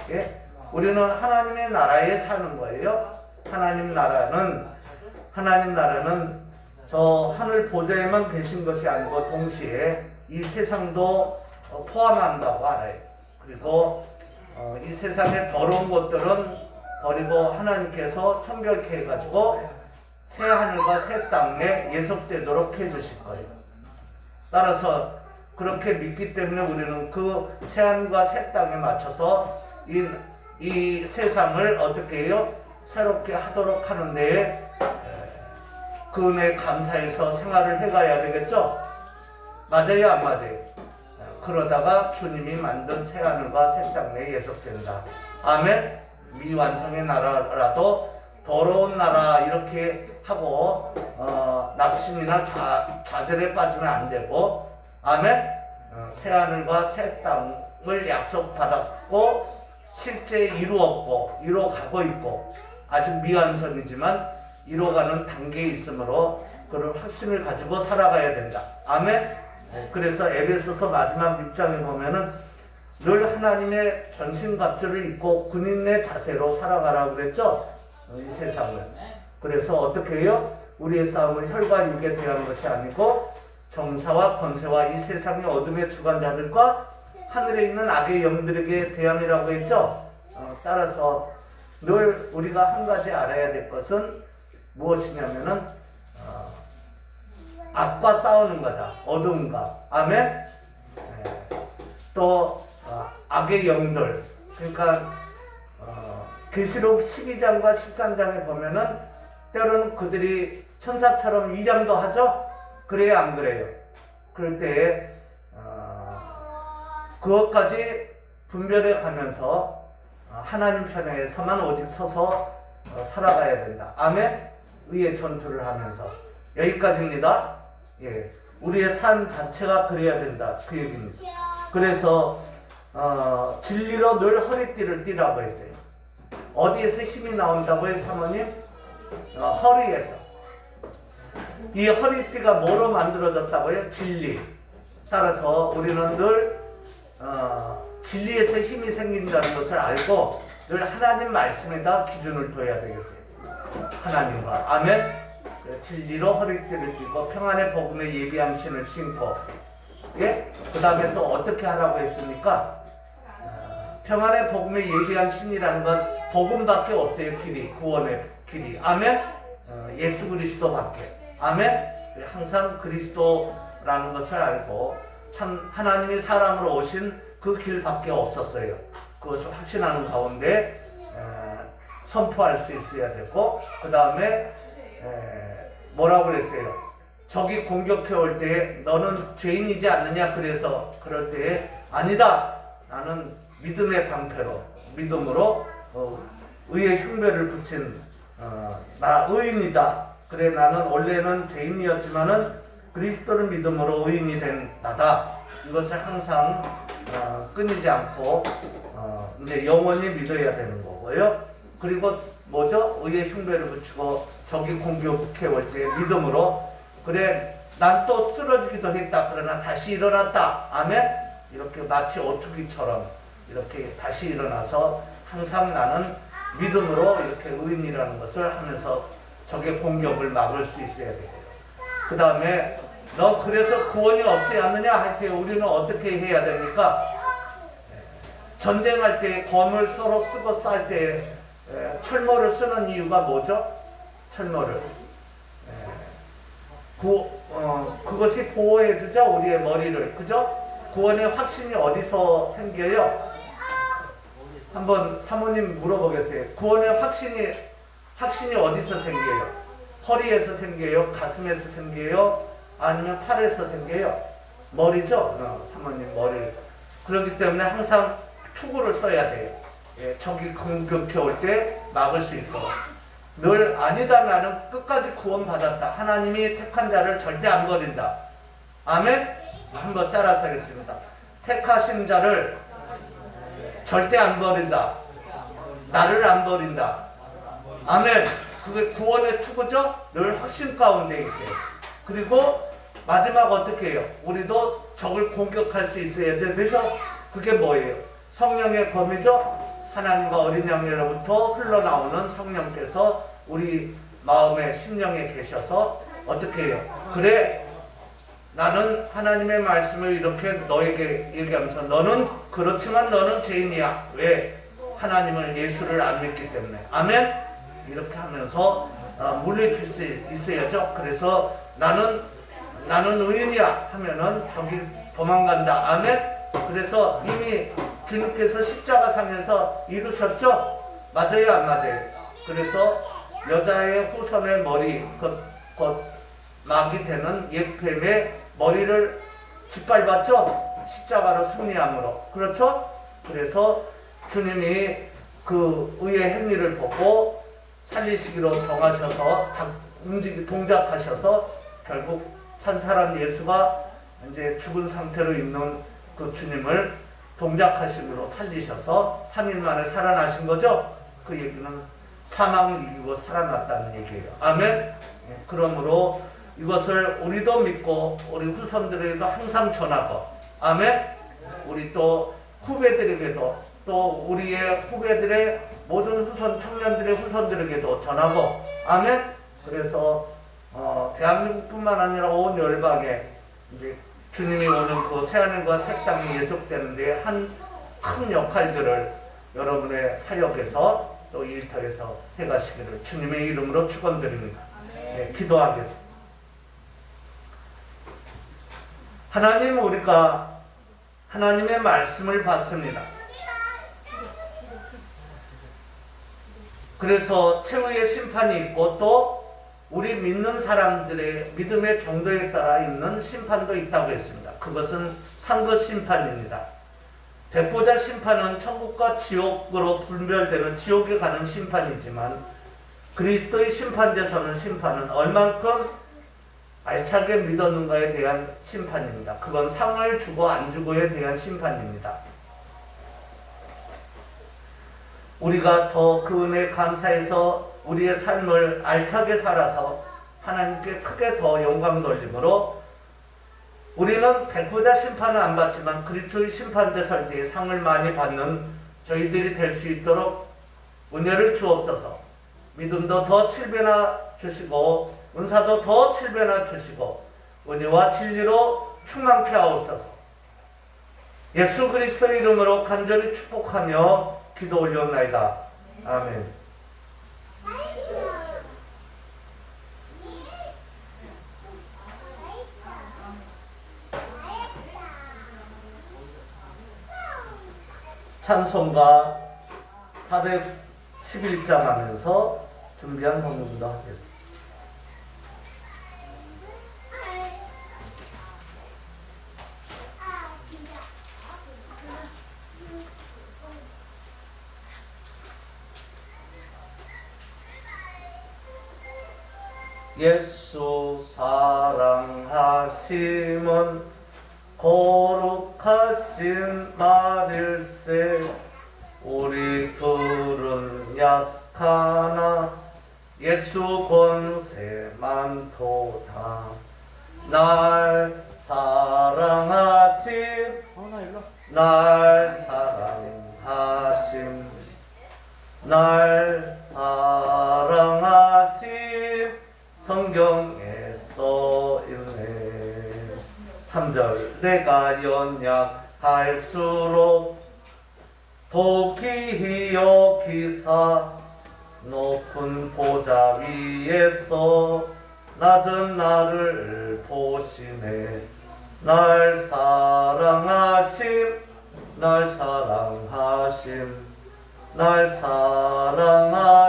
예? 우리는 하나님의 나라에 사는 거예요. 하나님 나라는 저 하늘 보좌에만 계신 것이 아니고 동시에 이 세상도 포함한다고 알아요. 그리고 이 세상의 더러운 것들은 버리고 하나님께서 청결케 해가지고 새 하늘과 새 땅에 예속되도록 해주실 거예요. 따라서 그렇게 믿기 때문에 우리는 그 새 하늘과 새 땅에 맞춰서 이 세상을 어떻게 해요? 새롭게 하도록 하는데 그 은혜에 감사해서 생활을 해가야 되겠죠? 맞아요, 안 맞아요? 그러다가 주님이 만든 새 하늘과 새 땅에 예속된다. 아멘. 미완성의 나라라도 더러운 나라 이렇게 하고 낙심이나 좌절에 빠지면 안 되고, 아멘. 새 하늘과 새 땅을 약속받았고 실제 이루어가고 있고 아직 미완성이지만 이루어가는 단계에 있으므로 그런 확신을 가지고 살아가야 된다. 아멘. 그래서 에베소서 마지막 6장에 보면은 늘 하나님의 전신갑주를 입고 군인의 자세로 살아가라고 그랬죠. 이 세상을. 그래서 어떻게 해요? 우리의 싸움은 혈과 육에 대한 것이 아니고 정사와 권세와 이 세상의 어둠의 주관자들과 하늘에 있는 악의 영들에게 대함이라고 했죠. 따라서 늘 우리가 한 가지 알아야 될 것은 무엇이냐면은 악과 싸우는 거다. 어둠과. 아멘. 또 악의 영들. 그러니까 계시록 12장과 13장에 보면은 때로는 그들이 천사처럼 위장도 하죠. 그래요, 안 그래요? 그럴 때 그것까지 분별해 가면서 하나님 편에서만 오직 서서 살아가야 된다. 아멘. 의의 전투를 하면서 여기까지입니다. 예, 우리의 삶 자체가 그래야 된다. 그 얘기입니다. 그래서 진리로 늘 허리띠를 띠라고 했어요. 어디에서 힘이 나온다고요, 사모님? 허리에서. 이 허리띠가 뭐로 만들어졌다고요? 진리. 따라서 우리는 늘 진리에서 힘이 생긴다는 것을 알고 늘 하나님 말씀에다 기준을 둬야 되겠어요. 하나님과. 아멘. 진리로 허리띠를 띠고 평안의 복음에 예비한 신을 신고, 예? 그 다음에 또 어떻게 하라고 했습니까? 평안의 복음에 예비한 신이라는 건 복음밖에 없어요. 길이, 구원의 길이. 아멘. 예수 그리스도밖에. 아멘. 항상 그리스도라는 것을 알고 참 하나님이 사람으로 오신 그 길밖에 없었어요. 그것을 확신하는 가운데 선포할 수 있어야 되고, 그 다음에 뭐라고 그랬어요? 적이 공격해 올 때 너는 죄인이지 않느냐? 그래서 그럴 때 아니다. 나는 믿음의 방패로, 믿음으로 의의 흉배를 붙인 나 의인이다. 그래, 나는 원래는 죄인이었지만은 그리스도를 믿음으로 의인이 된 나다. 이것을 항상 끊이지 않고 이제 영원히 믿어야 되는 거고요. 그리고 뭐죠? 의의 흉배를 붙이고 적이 공격해 올 때 믿음으로, 그래, 난 또 쓰러지기도 했다. 그러나 다시 일어났다. 아멘. 이렇게 마치 오뚜기처럼 이렇게 다시 일어나서 항상 나는 믿음으로 이렇게 의인이라는 것을 하면서 적의 공격을 막을 수 있어야 되고요. 그 다음에 너 그래서 구원이 없지 않느냐 할 때 우리는 어떻게 해야 됩니까? 전쟁할 때 검을 서로 쓰고 쌀 때 철모를 쓰는 이유가 뭐죠? 철모를 그것이 보호해주죠, 우리의 머리를. 그죠? 구원의 확신이 어디서 생겨요? 한번 사모님 물어보겠어요. 구원의 확신이 어디서 생겨요? 허리에서 생겨요? 가슴에서 생겨요? 아니면 팔에서 생겨요? 머리죠? 사모님 머리. 그렇기 때문에 항상 투구를 써야 돼요. 예, 적이 공격해 올 때 막을 수 있도록. 늘 아니다, 나는 끝까지 구원받았다. 하나님이 택한 자를 절대 안 버린다. 아멘? 한번 따라서 하겠습니다. 택하신 자를 절대 안 버린다. 나를 안 버린다. 아멘. 그게 구원의 투구죠? 늘 확신 가운데 있어요. 그리고 마지막 어떻게 해요? 우리도 적을 공격할 수 있어야 되죠? 그게 뭐예요? 성령의 검이죠? 하나님과 어린 양녀로부터 흘러나오는 성령께서 우리 마음에 심령에 계셔서 어떻게 해요? 그래, 나는 하나님의 말씀을 이렇게 너에게 얘기하면서 너는 그렇지만 너는 죄인이야. 왜? 하나님을 예수를 안 믿기 때문에. 아멘? 이렇게 하면서 물리칠 수 있어야죠. 그래서 나는 의인이야 하면은 저기 도망간다. 아멘? 그래서 이미 주님께서 십자가상에서 이루셨죠? 맞아요, 안 맞아요? 그래서 여자의 후손의 머리, 곧 막이 되는 옛뱀의 머리를 짓밟았죠? 십자가로 승리함으로. 그렇죠? 그래서 주님이 그 의의 행위를 보고 살리시기로 정하셔서 동작하셔서 결국 찬사람 예수가 이제 죽은 상태로 있는 그 주님을 동작하심으로 살리셔서 3일 만에 살아나신 거죠? 그 얘기는 사망을 이기고 살아났다는 얘기예요. 아멘? 그러므로 이것을 우리도 믿고 우리 후손들에게도 항상 전하고, 아멘? 우리 또 후배들에게도 또 우리의 후배들의 모든 후손, 청년들의 후손들에게도 전하고, 아멘? 그래서 대한민국뿐만 아니라 온 열방에 이제 주님이 오는 그 새하늘과 새 땅이 예속되는데 한 큰 역할들을 여러분의 사역에서 또 일터에서 해가시기를 주님의 이름으로 축원드립니다. 네, 기도하겠습니다. 하나님, 우리가 하나님의 말씀을 받습니다. 그래서 최후의 심판이 있고 또 우리 믿는 사람들의 믿음의 정도에 따라 있는 심판도 있다고 했습니다. 그것은 상급 심판입니다. 백보자 심판은 천국과 지옥으로 분별되는 지옥에 가는 심판이지만 그리스도의 심판대 서는 심판은 얼만큼 알차게 믿었는가에 대한 심판입니다. 그건 상을 주고 안 주고에 대한 심판입니다. 우리가 더 그 은혜에 감사해서 우리의 삶을 알차게 살아서 하나님께 크게 더 영광 돌림으로 우리는 백보자 심판을 안 받지만 그리스도의 심판대 설 때에 상을 많이 받는 저희들이 될 수 있도록 은혜를 주옵소서. 믿음도 더 7배나 주시고 은사도 더 7배나 주시고 은혜와 진리로 충만케 하옵소서. 예수 그리스도의 이름으로 간절히 축복하며 기도 올려옵나이다. 아멘. 찬송가 411장 하면서 준비한 헌금도 하겠습니다. 예수 사랑하심은 거룩하신 말일세. 우리들은 약하나 예수 권세 많도다. 날 사랑하심, 날 사랑하심, 날 사랑하심 성경에 써있네. 3절 내가 연약할수록 독히 여기사 높은 보좌 위에서 낮은 나를 보시네. 날 사랑하심, 날 사랑하심, 날 사랑하신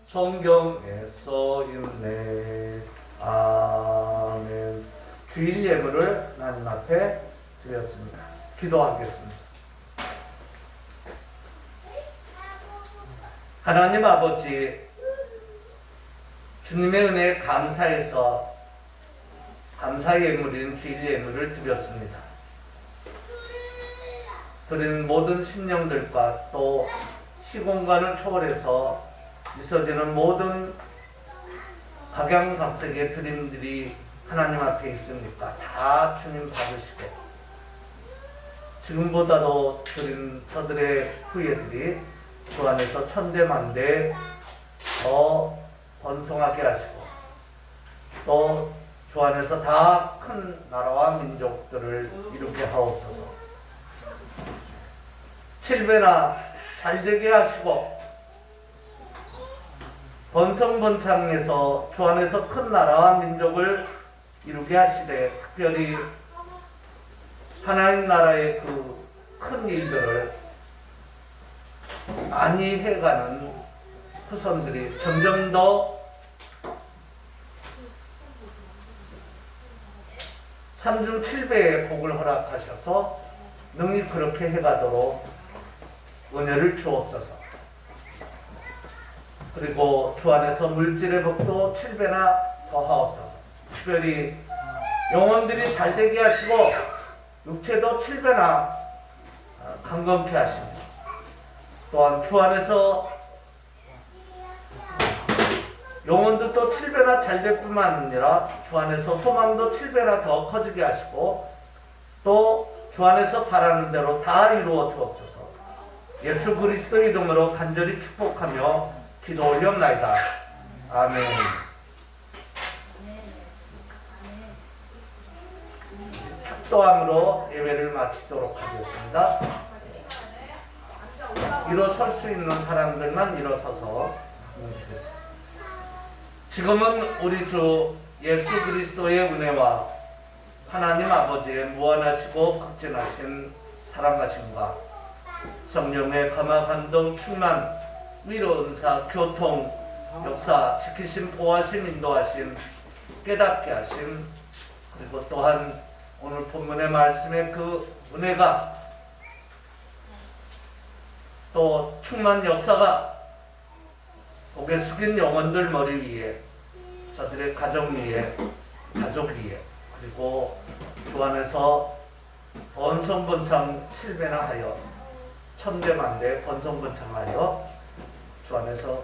성경에 써있네. 아멘. 주일 예물을 하나님 앞에 드렸습니다. 기도하겠습니다. 하나님 아버지, 주님의 은혜에 감사해서 감사 예물인 주일 예물을 드렸습니다. 드린 모든 심령들과 또 시공간을 초월해서 있어지는 모든 각양각색의 드림들이 하나님 앞에 있으니까 다 주님 받으시고, 지금보다도 드린 저들의 후예들이 주 안에서 천대만대 더 번성하게 하시고, 또 주 안에서 다 큰 나라와 민족들을 이루게 하옵소서. 7배나 잘되게 하시고, 번성번창해서 주 안에서 큰 나라와 민족을 이루게 하시되, 특별히 하나님 나라의 그 큰 일들을 많이 해가는 후손들이 점점 더 3중 7배의 복을 허락하셔서 능히 그렇게 해가도록 은혜를 주옵소서. 그리고 주 안에서 물질의 복도 7배나 더하옵소서. 특별히 영혼들이 잘되게 하시고 육체도 7배나 강건케 하십니다. 또한 주 안에서 영혼들도 7배나 잘될 뿐만 아니라 주 안에서 소망도 7배나 더 커지게 하시고, 또 주 안에서 바라는 대로 다 이루어 주옵소서. 예수 그리스도 이름으로 간절히 축복하며 기도 올렸나이다. 아멘. 축도함으로 예배를 마치도록 하겠습니다. 일어설 수 있는 사람들만 일어서서 드리겠습니다. 지금은 우리 주 예수 그리스도의 은혜와 하나님 아버지의 무한하시고 극진하신 사랑하심과 성령의 감화 감동 충만 위로 은사 교통 역사 지키심 보호하심 인도하심 깨닫게 하심, 그리고 또한 오늘 본문의 말씀의 그 은혜가 또 충만 역사가 고개 숙인 영혼들 머리 위에, 저들의 가정 위에, 가족 위에, 그리고 주 안에서 번성번창 7배나 하여 천대만대 번성번창하여 주 안에서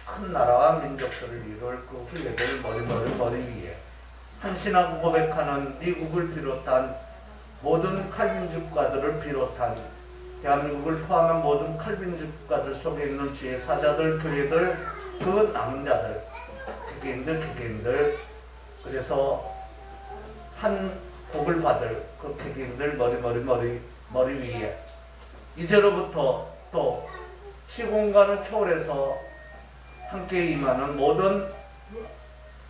큰 나라와 민족들을 이룰 그 후예들 머리 위에 헌신하고 고백하는 미국을 비롯한 모든 칼빈주가들을 비롯한 대한민국을 포함한 모든 칼빈주가들 속에 있는 주의 사자들, 교회들, 그 남은 자들, 개개인들, 그래서 한 복을 받을 그 개개인들 머리 위에 이제로부터 또 시공간을 초월해서 함께 임하는 모든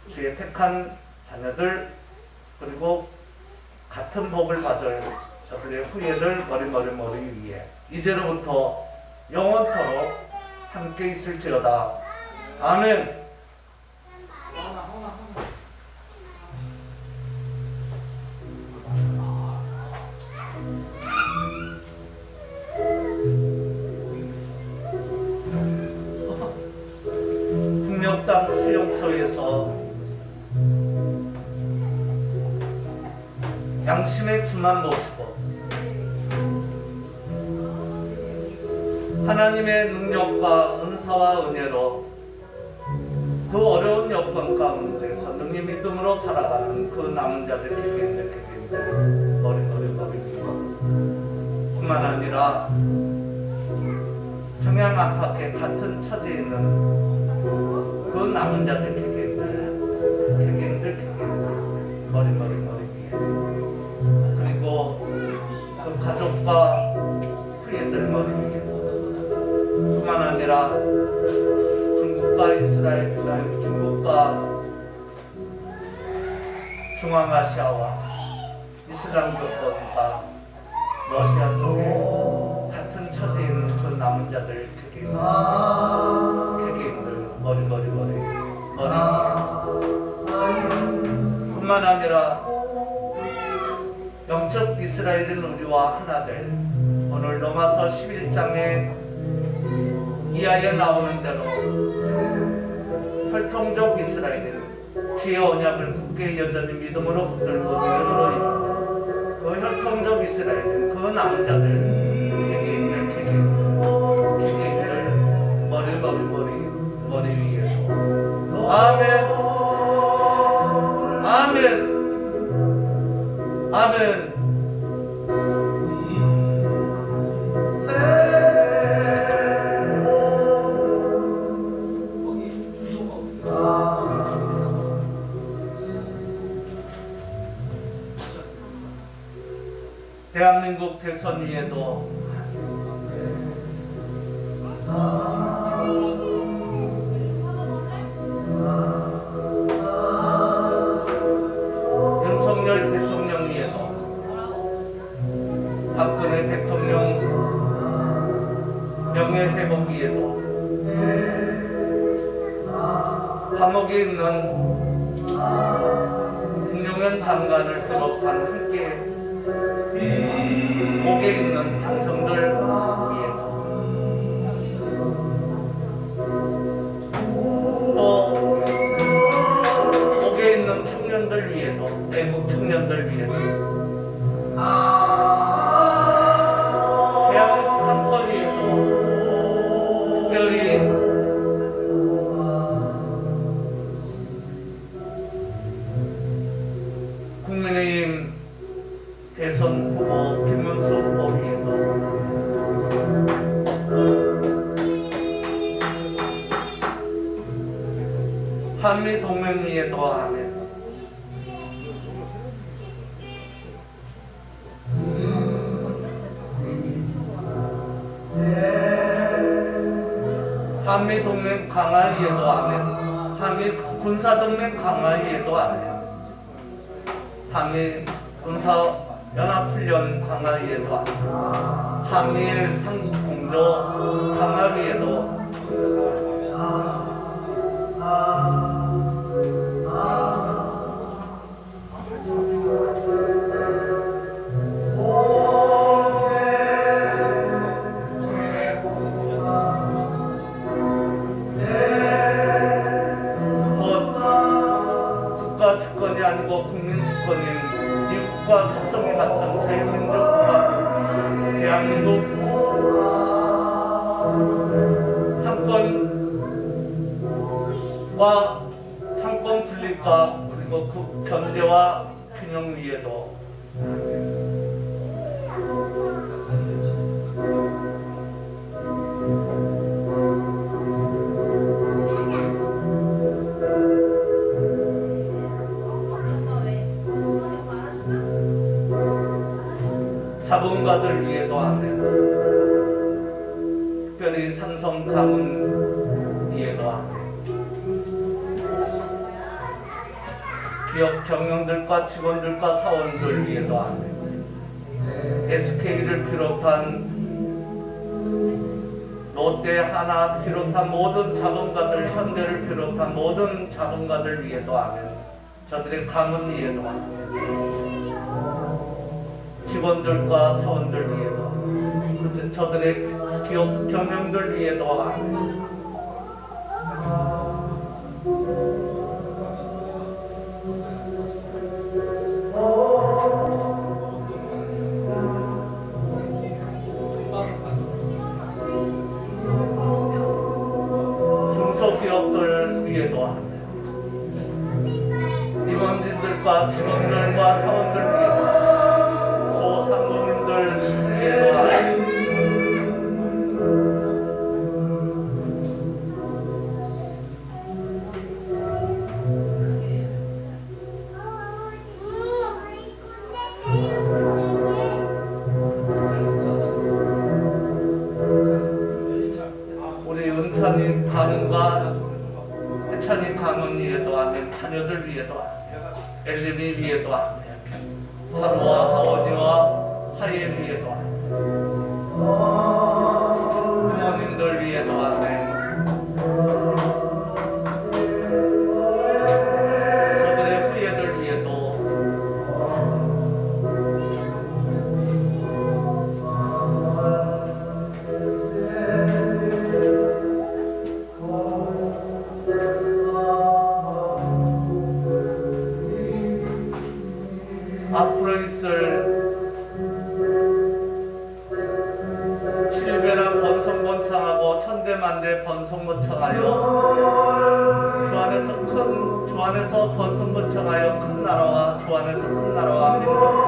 주의 택한 자녀들, 그리고 같은 복을 받을 저들의 후예들 머리 위에 이제로부터 영원토록 함께 있을지어다. 아멘. 풍력당 수용소에서 양심의 주만 모시고 하나님의 능력과 은사와 은혜로 그 어려운 여건 가운데서 능히 믿음으로 살아가는 그 남은 자들 주겠네. 머리 뿐만 아니라 평양 안팎에 같은 처지에 있는 그 남은 자들 개개인들 머리 위에, 그리고 그 가족과 후예들 머리 위에, 뿐만 아니라 중국과 이스라엘, 중국과 중앙아시아와 이슬람교권과 러시아 쪽에 같은 처지에 있는 그 남은 자들 개개인들 머리 뿐만 아니라 영적 이스라엘인 우리와 하나 될 오늘 로마서 11장에 이하에 나오는 대로 혈통적 이스라엘인 주의 언약을 굳게 여전히 믿음으로 붙들고 믿음으로 있는 그 혈통적 이스라엘인 그 남은 자들 개개인들 머리 위에도 아멘. 거기 주소가 어떻게 대한민국 대선 위에도 윤석열 대통령 위에도 박근혜 대통령 명예회복 위에도 감옥에 있는 김용현 장관을 비롯한 함께 목에 있는 장성들 위에도 또 목에 있는 청년들 위에도 대북 청년들 위에도 대한민국 상권 위에도 특별히 국민의힘 대선 후보 김문수 후보 위에도 한미 동맹 위에도 아멘. 한미 동맹 강화 위에도 아멘. 한미 군사 동맹 강화 위에도 아멘. 한미 군사 연합훈련 강화 위에도 아멘. 한미일 삼국 공조 강화 위에도 국가 주권이 아니고 국민 주권인 미국과 속성이 같은 자유민주공화국 대한민국 상권 분립과 그리고 그 견제와 균형 위에도 자본가들 위에도 아멘. 특별히 삼성 가문 위에도 아멘. 기업 경영들과 직원들과 사원들 위에도 아멘. SK를 비롯한 롯데, 하나 비롯한 모든 자본가들, 현대를 비롯한 모든 자본가들 위에도 아멘. 저들의 가문 위에도 아멘. 직원들과 사원들 위에도, 저들의 기업 경영들 위에도 아멘. 중소기업들 위에도 아멘. 임원진들과 직원들과 사원들 위에도 소상공인들 위에도 아멘. 우리 은찬이 가문과 해찬이 가문 위에도 아멘. 자녀들 위에도 아멘. 엘리미 위에도 아멘. 한우와 하원이와 하예 위에도 아멘. 앞으로 있을 칠배나 번성번창하고 천대만대 번성번창하여 주 안에서 번성번창하여 큰 나라와 주 안에서 큰 나라와 민족